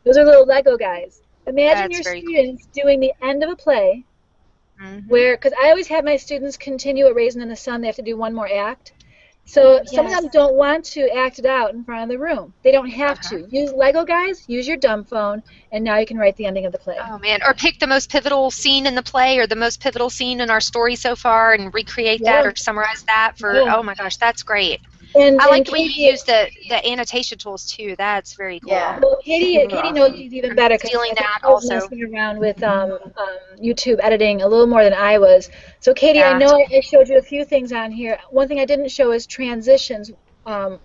Those are little Lego guys. Imagine your students doing the end of a play, where, because I always have my students continue a Raisin in the Sun, they have to do one more act. So some of them don't want to act it out in front of the room. They don't have to. Use Lego guys, use your dumb phone, and now you can write the ending of the play. Oh man, or pick the most pivotal scene in the play, or the most pivotal scene in our story so far, and recreate that or summarize that for, oh my gosh, that's great. And, I like the way you use the annotation tools too. That's very cool. Yeah. Well, Katie knows these even better because that also. Messing around with YouTube editing a little more than I was. So Katie, I know I showed you a few things on here. One thing I didn't show is transitions. The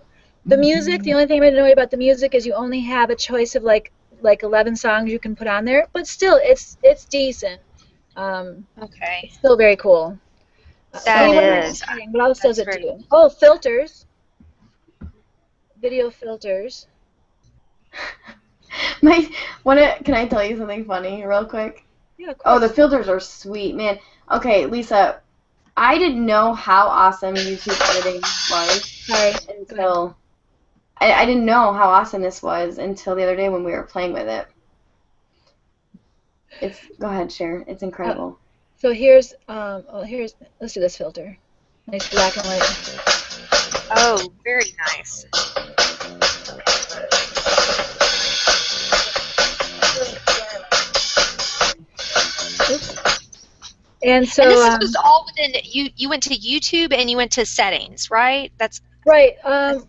music. The only thing I know about the music is you only have a choice of like 11 songs you can put on there, but still, it's decent. It's still very cool. That is. What else does it do? Oh, filters. Video filters. Can I tell you something funny real quick? Yeah, of course. Oh, the filters are sweet, man. Okay, Lisa, I didn't know how awesome YouTube editing was until I didn't know how awesome this was until the other day when we were playing with it. Go ahead, share. It's incredible. So here's let's do this filter. Nice black and white. Oh, very nice. Oops. And so and this was all then you went to YouTube and you went to settings, right? That's right.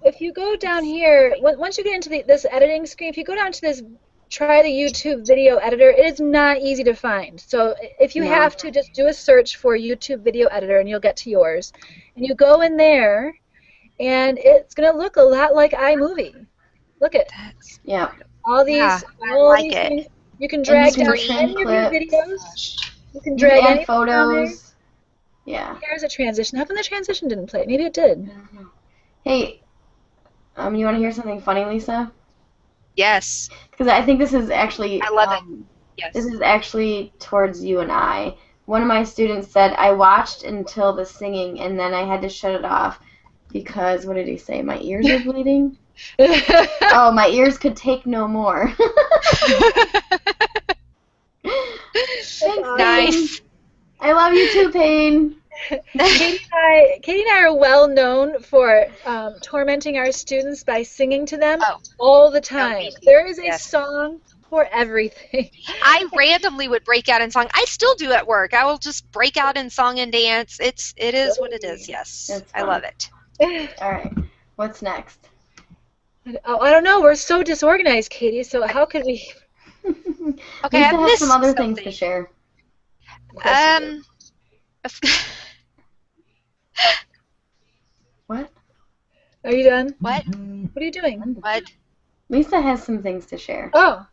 If you go down here, once you get into this editing screen, if you go down to this, try the YouTube video editor, it is not easy to find. So if you have to, just do a search for YouTube video editor and you'll get to yours. And you go in there, and it's going to look a lot like iMovie. Look at yeah. all these, all these things. You can drag down any of your videos. You can drag any photos. Yeah. Here's a transition. How come the transition didn't play? Maybe it did. Hey, you want to hear something funny, Lisa? Yes. Because I think this is actually. I love it. Yes. This is actually towards you and I. One of my students said, I watched until the singing, and then I had to shut it off because, what did he say? My ears are bleeding? Oh, my ears could take no more. Thanks, nice. I love you too, Payne. Katie and I are well known for tormenting our students by singing to them all the time. There is a song for everything. I randomly would break out in song. I still do at work. I will just break out in song and dance. It is what it is. Yes, I love it. All right, what's next? Oh, I don't know. We're so disorganized, Katie. So how could we? Okay, I have some other things to share. What? Are you done? What? What are you doing? What? Lisa has some things to share. Oh,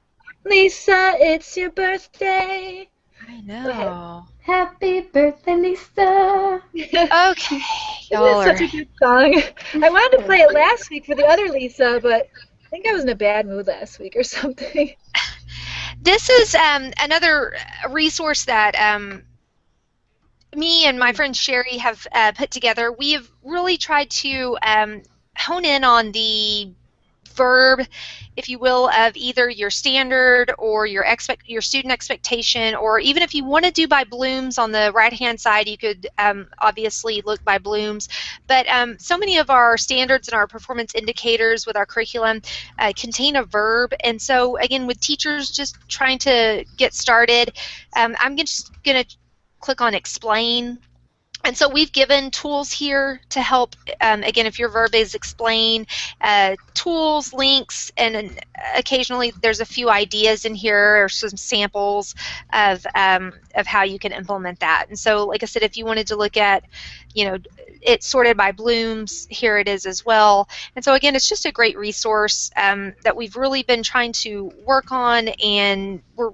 Lisa, it's your birthday. I know. Happy birthday, Lisa. Okay. Y'all such a good song. I wanted to play it last week for the other Lisa, but I think I was in a bad mood last week or something. This is another resource that me and my friend Sherry have put together. We have really tried to hone in on the verb, if you will, of either your standard or your student expectation, or even if you want to do by Bloom's on the right-hand side, you could obviously look by Bloom's. But so many of our standards and our performance indicators with our curriculum contain a verb, and so again, with teachers just trying to get started, I'm just going to click on Explain. And so we've given tools here to help, again, if your verb is explain, tools, links, and occasionally there's a few ideas in here or some samples of how you can implement that. And so, like I said, if you wanted to look at, it's sorted by Bloom's, here it is as well. And so, again, it's just a great resource that we've really been trying to work on, and we're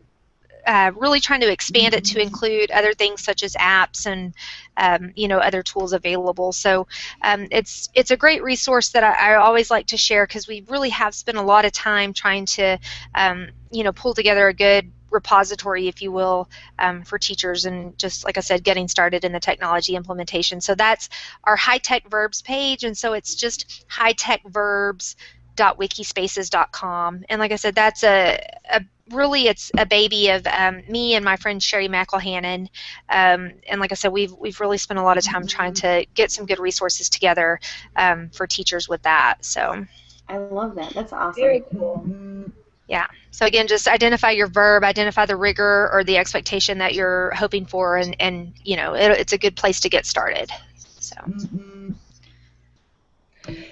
really trying to expand it to include other things such as apps and other tools available. So it's a great resource that I always like to share, because we really have spent a lot of time trying to pull together a good repository, if you will, for teachers, and just like I said, getting started in the technology implementation. So that's our high-tech verbs page, and so it's just hightechverbs.wikispaces.com. And like I said, that's really it's a baby of me and my friend Sherry McElhannon, and like I said, we've really spent a lot of time trying to get some good resources together for teachers with that. So I love that. That's awesome. Very cool. Yeah. So again, just identify your verb, identify the rigor or the expectation that you're hoping for, and it's a good place to get started. So.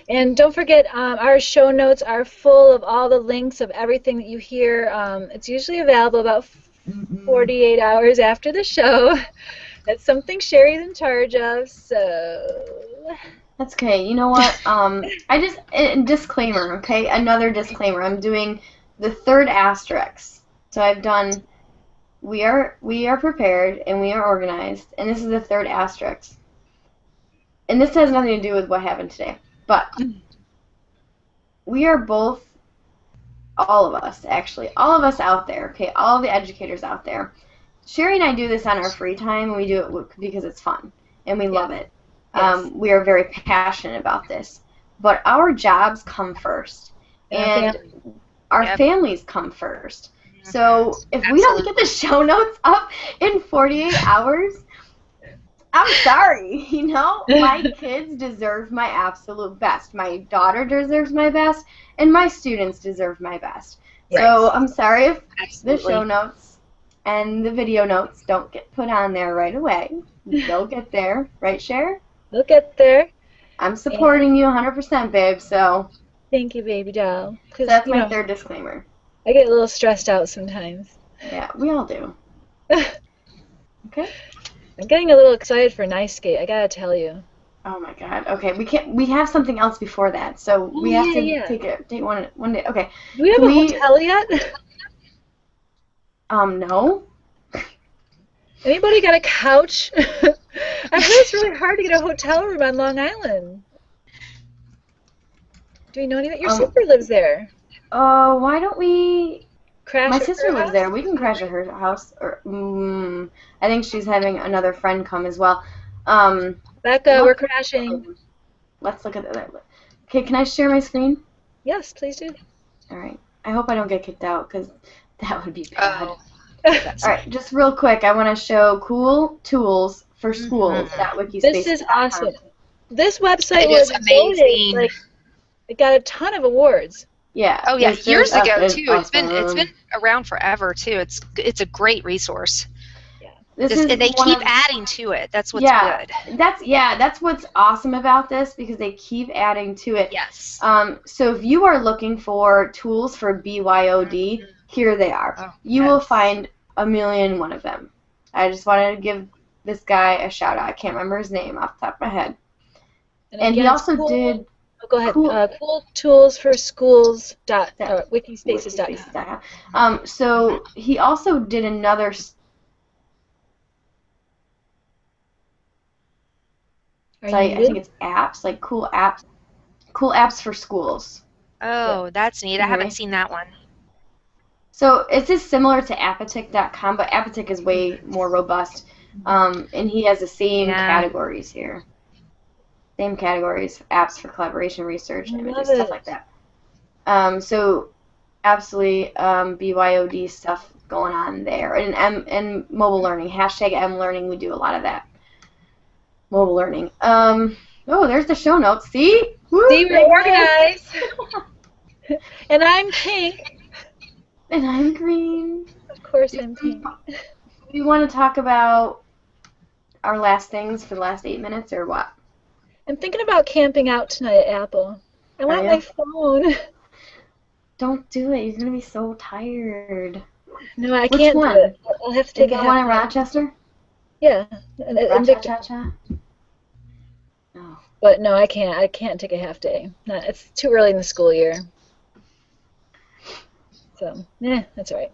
And don't forget, our show notes are full of all the links of everything that you hear. It's usually available about 48 hours after the show. That's something Sherry's in charge of, so... That's okay. You know what? Disclaimer, okay? Another disclaimer. I'm doing the third asterisk. So I've done, we are prepared, and we are organized, and this is the third asterisk. And this has nothing to do with what happened today. But we are both, all of us out there, okay, all the educators out there. Sherry and I do this on our free time, and we do it because it's fun, and we love it. Yes. We are very passionate about this. But our jobs come first, and our families come first. So if we don't get the show notes up in 48 hours, I'm sorry, my kids deserve my absolute best. My daughter deserves my best, and my students deserve my best. Yes. So I'm sorry if the show notes and the video notes don't get put on there right away. They'll get there, right, Cher? They'll get there. I'm supporting you 100%, babe, so... Thank you, baby doll. So that's my third disclaimer. I get a little stressed out sometimes. Yeah, we all do. Okay. I'm getting a little excited for Nice Skate, I gotta tell you. Oh my god. Okay, we have something else before that, so we have to take one day. Okay. Do we have a hotel yet? No. Anybody got a couch? I heard it's really hard to get a hotel room on Long Island. Do you know anything? Your sister lives there. Why don't we... Crash My at sister her lives house? there. We can crash at her house. Or I think she's having another friend come as well. Becca, we're crashing. Let's look at that. Okay, can I share my screen? Yes, please do. All right. I hope I don't get kicked out, because that would be bad. Oh. All right, just real quick, I want to show cool tools for schools. This is awesome. This website It was is amazing. Like, it got a ton of awards. Yeah. Oh yeah, years ago it's too. awesome. It's been around forever too. It's a great resource. This And they one keep of- adding to it. That's what's yeah, good. That's what's awesome about this, because they keep adding to it. Yes. So if you are looking for tools for BYOD, here they are. Oh, you will find a million one of them. I just wanted to give this guy a shout out. I can't remember his name off the top of my head. And he again, also did... Oh, go ahead. Cool. Cool tools for schools. Wikispaces.com. So he also did another... I think it's apps, like cool apps for schools. Oh, that's neat. I haven't seen that one. So it's just similar to apatic.com, but Apatic is way more robust, and he has the same categories here. Same categories, apps for collaboration, research, images, stuff like that. So absolutely BYOD stuff going on there, and mobile learning, #mlearning. We do a lot of that. Mobile learning. Oh, there's the show notes. See? Woo, See, we're organized. And I'm pink. And I'm green. Of course I'm pink. Do you want to talk about our last things for the last 8 minutes, or what? I'm thinking about camping out tonight at Apple. I want my phone. Don't do it. You're going to be so tired. No, I can't do it. I'll have to take a half. Is that one in Rochester? Yeah. Rochester? No. But no, I can't. I can't take a half day. It's too early in the school year. So, that's all right.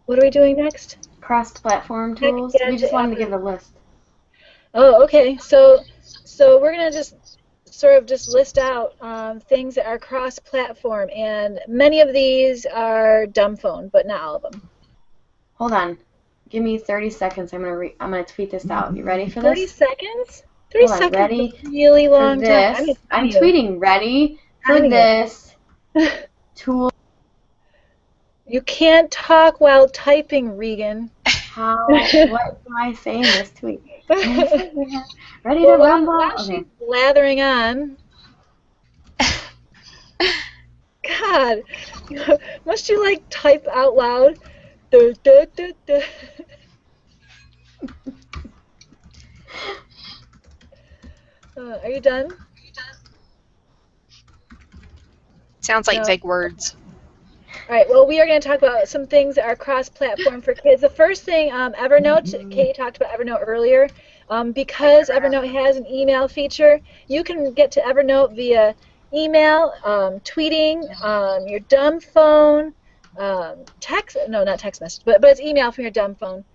What are we doing next? Cross-platform tools. We just wanted to give a list. Oh, okay. So we're gonna just sort of list out things that are cross-platform, and many of these are dumb phone, but not all of them. Hold on. Give me 30 seconds. I'm gonna tweet this out. You ready for this? 30 seconds? 30 seconds. Ready? Is a really long time. I'm tweeting. Ready for this tool. You can't talk while typing, Regan. How? What am I saying this tweet? Ready to rumble? She's blathering on. God, must you like type out loud? Duh, duh, duh, duh. Are you done? Sounds like big words. All right, well, we are going to talk about some things that are cross-platform for kids. The first thing, Evernote, Katie talked about Evernote earlier. Because Evernote has an email feature, you can get to Evernote via email, tweeting, your dumb phone, text, no, not text message, but it's email from your dumb phone.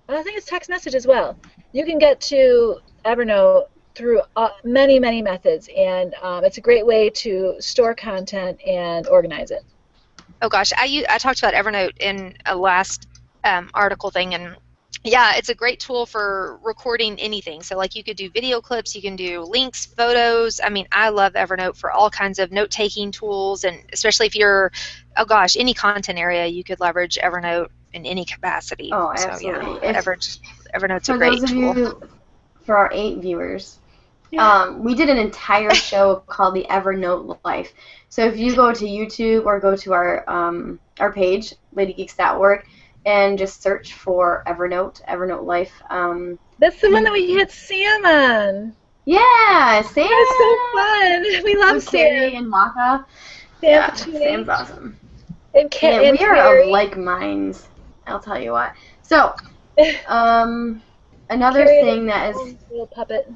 I think it's text message as well. You can get to Evernote through many, many methods, and it's a great way to store content and organize it. Oh gosh, I talked about Evernote in a last article thing, and yeah, it's a great tool for recording anything. So like you could do video clips, you can do links, photos. I mean, I love Evernote for all kinds of note-taking tools, and especially if you're, oh gosh, any content area, you could leverage Evernote in any capacity. Oh, absolutely. So yeah, Evernote's a great tool. For our 8 viewers, We did an entire show called the Evernote Life. So if you go to YouTube or go to our page, ladygeeks.org, and just search for Evernote Life. That's the one that we had Sam on. Yeah, Sam. That was so fun. We love Sam. Carrie and Waka. Yeah, Sam's awesome. And we are of like minds, I'll tell you what. So, another thing that is... Little puppet.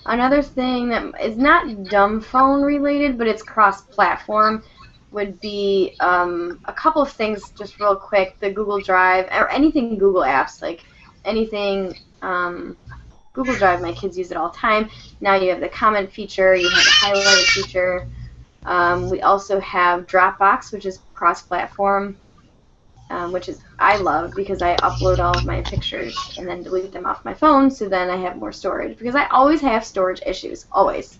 Another thing that is not dumb phone related, but it's cross-platform, would be a couple of things just real quick. The Google Drive, or anything Google apps, like anything Google Drive, my kids use it all the time. Now you have the comment feature, you have the highlight feature. We also have Dropbox, which is cross-platform, which is I love because I upload all of my pictures and then delete them off my phone, so then I have more storage, because I always have storage issues, always.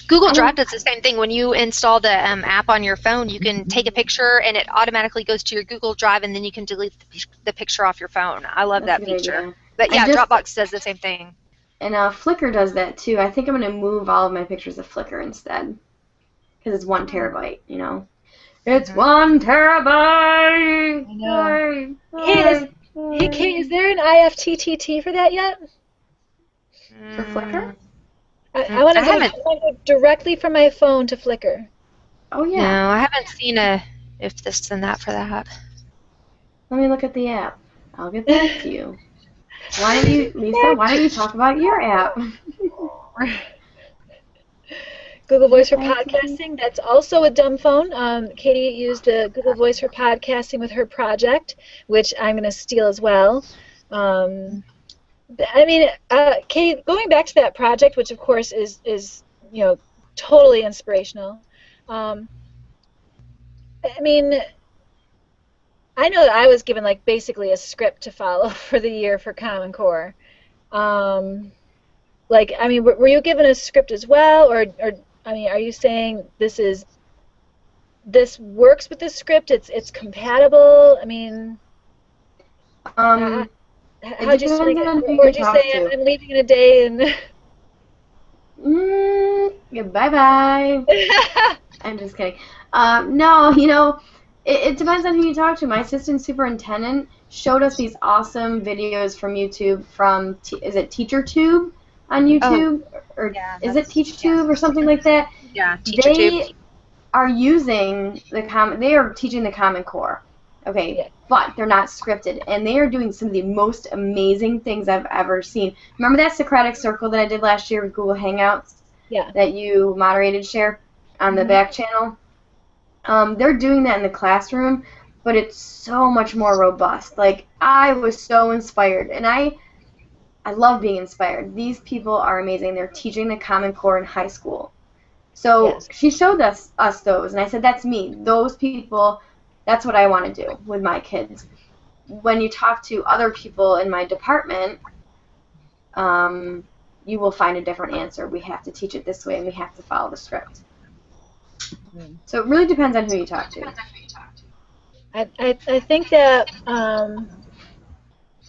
Google Drive does the same thing. When you install the app on your phone, you can take a picture and it automatically goes to your Google Drive, and then you can delete the picture off your phone. I love that feature. Idea. But yeah, Dropbox does the same thing. And Flickr does that too. I think I'm going to move all of my pictures to Flickr instead, because it's 1 terabyte, you know. It's 1 terabyte! I know. Hey, Kate, is there an IFTTT for that yet? For Flickr? I want to go directly from my phone to Flickr. Oh, yeah. No, I haven't seen if this and that for that. Let me look at the app. I'll get back to you. Why don't you, Lisa, why don't you talk about your app? Google Voice for podcasting, that's also a dumb phone. Katie used Google Voice for podcasting with her project, which I'm going to steal as well. I mean, Katie, going back to that project, which of course is totally inspirational. I mean, I know that I was given like basically a script to follow for the year for Common Core. Like, I mean, were you given a script as well, or I mean, are you saying this works with this script? It's compatible. I mean, how'd you swing it? Or did you say I'm leaving in a day and? Yeah, bye bye. I'm just kidding. No, it depends on who you talk to. My assistant superintendent showed us these awesome videos from YouTube. From is it TeacherTube on YouTube, or is it TeachTube or something like that? Yeah, TeacherTube. They are using they are teaching the Common Core. Okay, but they're not scripted, and they are doing some of the most amazing things I've ever seen. Remember that Socratic Circle that I did last year with Google Hangouts? Yeah. That you moderated, Cher, on the back channel? They're doing that in the classroom, but it's so much more robust. Like, I was so inspired, and I love being inspired. These people are amazing. They're teaching the Common Core in high school. So she showed us those, and I said, that's me. Those people... That's what I want to do with my kids. When you talk to other people in my department, you will find a different answer. We have to teach it this way, and we have to follow the script. So it really depends on who you talk to. I think that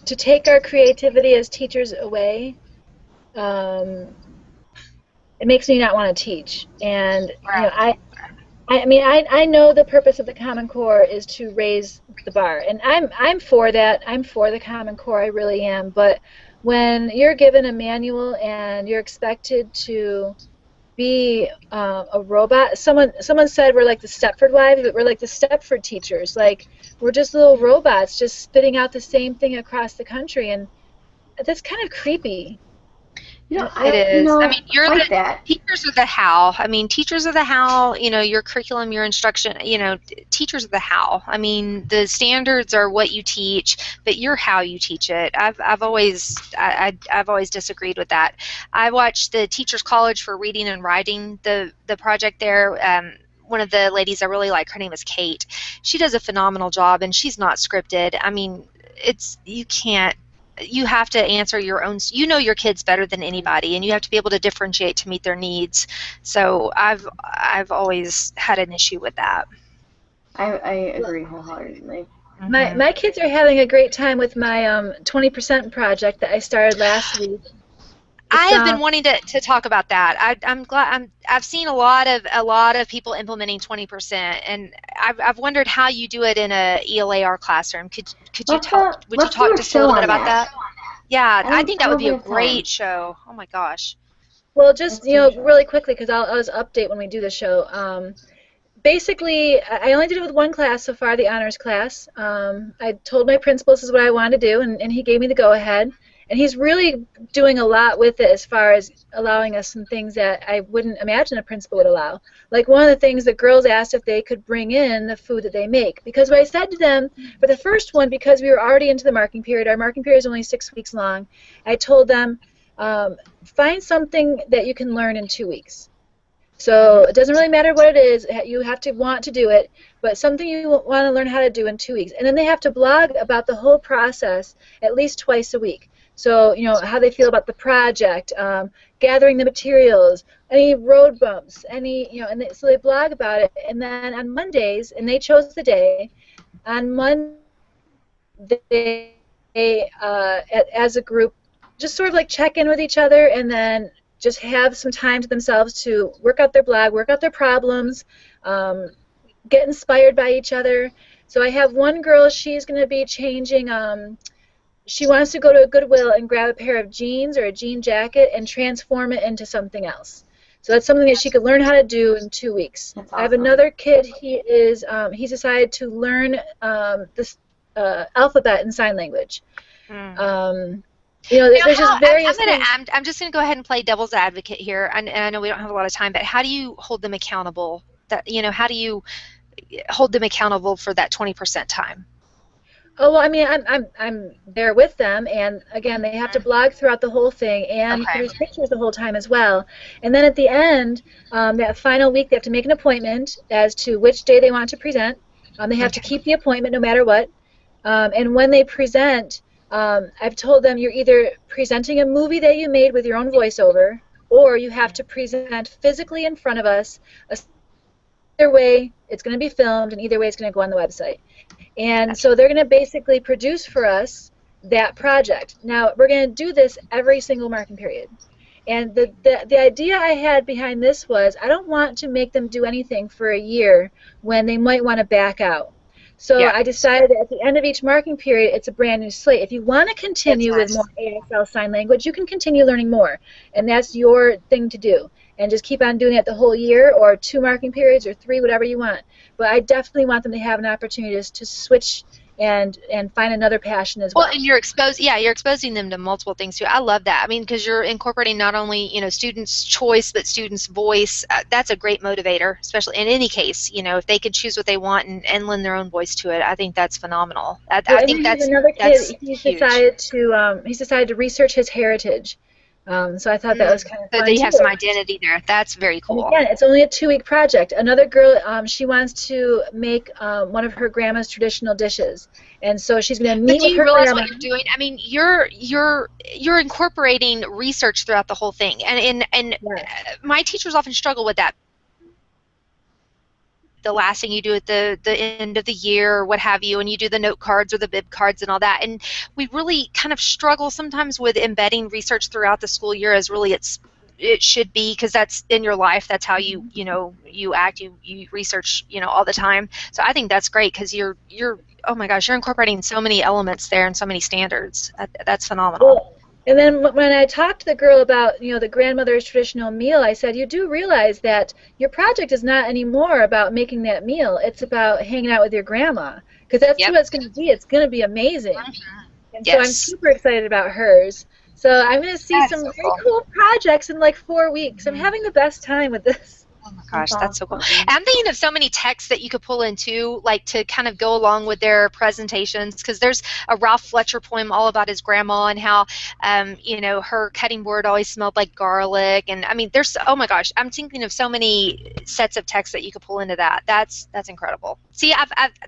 to take our creativity as teachers away, it makes me not want to teach. And I know the purpose of the Common Core is to raise the bar, and I'm for that. I'm for the Common Core, I really am. But when you're given a manual and you're expected to be a robot, someone said we're like the Stepford wives, but we're like the Stepford teachers. Like, we're just little robots, just spitting out the same thing across the country, and that's kind of creepy. It is. I mean, teachers are the how. I mean, teachers are the how. Your curriculum, your instruction. Teachers are the how. I mean, the standards are what you teach, but you're how you teach it. I've always disagreed with that. I watched the Teachers College for Reading and Writing, the project there. One of the ladies I really like, her name is Kate. She does a phenomenal job, and she's not scripted. I mean, you have to answer your own. You know your kids better than anybody, and you have to be able to differentiate to meet their needs. So I've always had an issue with that. I agree wholeheartedly. My kids are having a great time with my 20% project that I started last week. I have been wanting to talk about that. I'm glad I've seen a lot of people implementing 20%, and I've wondered how you do it in a ELAR classroom. Would you talk just a little bit about that? Yeah, I think that would be a great show. Oh my gosh. Well, just really quickly, because I'll just update when we do the show. Basically, I only did it with one class so far, the honors class. I told my principal this is what I wanted to do, and he gave me the go-ahead. And he's really doing a lot with it as far as allowing us some things that I wouldn't imagine a principal would allow. Like one of the things the girls asked if they could bring in the food that they make. Because what I said to them, for the first one, because we were already into the marking period, our marking period is only 6 weeks long, I told them, find something that you can learn in 2 weeks. So it doesn't really matter what it is, you have to want to do it, but something you want to learn how to do in 2 weeks. And then they have to blog about the whole process at least twice a week. So, how they feel about the project, gathering the materials, any road bumps, so they blog about it. And then on Mondays, and they chose the day, on Monday, as a group, just sort of like check in with each other and then just have some time to themselves to work out their blog, work out their problems, get inspired by each other. So I have one girl, she's going to be changing, she wants to go to a Goodwill and grab a pair of jeans or a jean jacket and transform it into something else. So that's something that she could learn how to do in 2 weeks. That's awesome. I have another kid, he's decided to learn this alphabet and sign language. There's just various things. I'm just going to go ahead and play devil's advocate here, and I know we don't have a lot of time, but how do you hold them accountable? How do you hold them accountable for that 20% time? Oh, well, I mean, I'm there with them, and again, they have to blog throughout the whole thing and produce pictures the whole time as well. And then at the end, that final week, they have to make an appointment as to which day they want to present. They have to keep the appointment no matter what. And when they present, I've told them you're either presenting a movie that you made with your own voiceover, or you have to present physically in front of us. Either way, it's going to be filmed, and either way, it's going to go on the website. And so they're going to basically produce for us that project. Now, we're going to do this every single marking period. And the idea I had behind this was I don't want to make them do anything for a year when they might want to back out. So I decided that at the end of each marking period, it's a brand new slate. If you want to continue with more ASL sign language, you can continue learning more. And that's your thing to do. And just keep on doing it the whole year, or 2 marking periods, or 3, whatever you want. But I definitely want them to have an opportunity to switch and find another passion as well. Well, and you're exposing them to multiple things too. I love that. I mean, because you're incorporating not only students' choice but students' voice. That's a great motivator, especially in any case. If they could choose what they want and lend their own voice to it, I think that's phenomenal. I think that's another kid. That's he's huge. decided to research his heritage. So I thought that was kind of fun. So they have some identity there. That's very cool. And again, it's only a 2-week project. Another girl, she wants to make one of her grandma's traditional dishes, and so she's going to meet with her grandma. Do you realize what you're doing? I mean, you're incorporating research throughout the whole thing, and my teachers often struggle with that. The last thing you do at the end of the year or what have you, and you do the note cards or the bib cards and all that. And we really kind of struggle sometimes with embedding research throughout the school year as really it should be, because that's in your life. That's how you act. You research all the time. So I think that's great, because you're oh my gosh, you're incorporating so many elements there and so many standards. That's phenomenal. Cool. And then when I talked to the girl about, the grandmother's traditional meal, I said, you do realize that your project is not anymore about making that meal. It's about hanging out with your grandma, because that's what it's going to be. It's going to be amazing. And so I'm super excited about hers. So I'm going to see some very cool projects in like 4 weeks. I'm having the best time with this. Oh my gosh, that's so cool. And I'm thinking of so many texts that you could pull into, like to kind of go along with their presentations, because there's a Ralph Fletcher poem all about his grandma and how, her cutting board always smelled like garlic. And I mean, oh my gosh, I'm thinking of so many sets of texts that you could pull into that. That's incredible. See,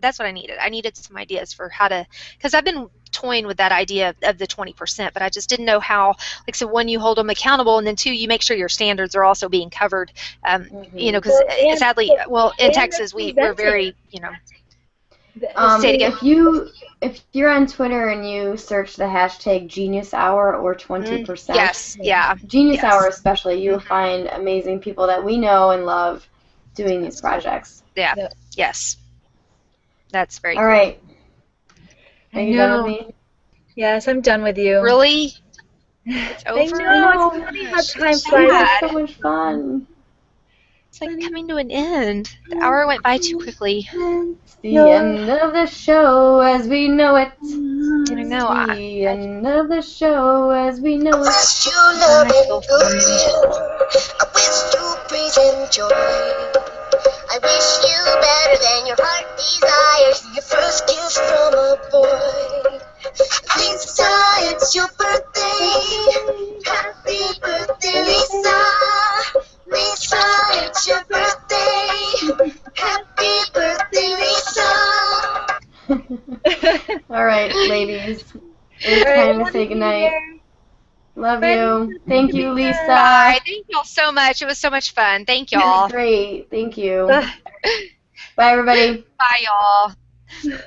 that's what I needed. I needed some ideas for how to, because I've been toying with that idea of the 20%, but I just didn't know how. Like, so one, you hold them accountable, and then 2, you make sure your standards are also being covered. Because sadly, in Texas, we're very, Say it again. If you're on Twitter and you search the hashtag Genius Hour or 20%, yes, yeah, Genius Hour especially, you'll find amazing people that we know and love doing these projects. Yeah, yes. That's very cool. All right. Are you done with me? Yes, I'm done with you. Really? It's over? I know. It's funny how time flies. It's so much fun. It's like coming to an end. The hour went by too quickly. It's the end of the show as we know it. I know. The end of the show as we know it. I wish you love and goodwill. I wish you praise and joy. I wish you better than your heart desires. Your first kiss from a boy. Lisa, it's your birthday. Happy birthday, Lisa. Lisa, it's your birthday. Happy birthday, Lisa. All right, ladies. It's time to say goodnight. Love you. Thank you, Lisa. Bye. Thank y'all so much. It was so much fun. Thank y'all. Great. Thank you. Bye, everybody. Bye, y'all.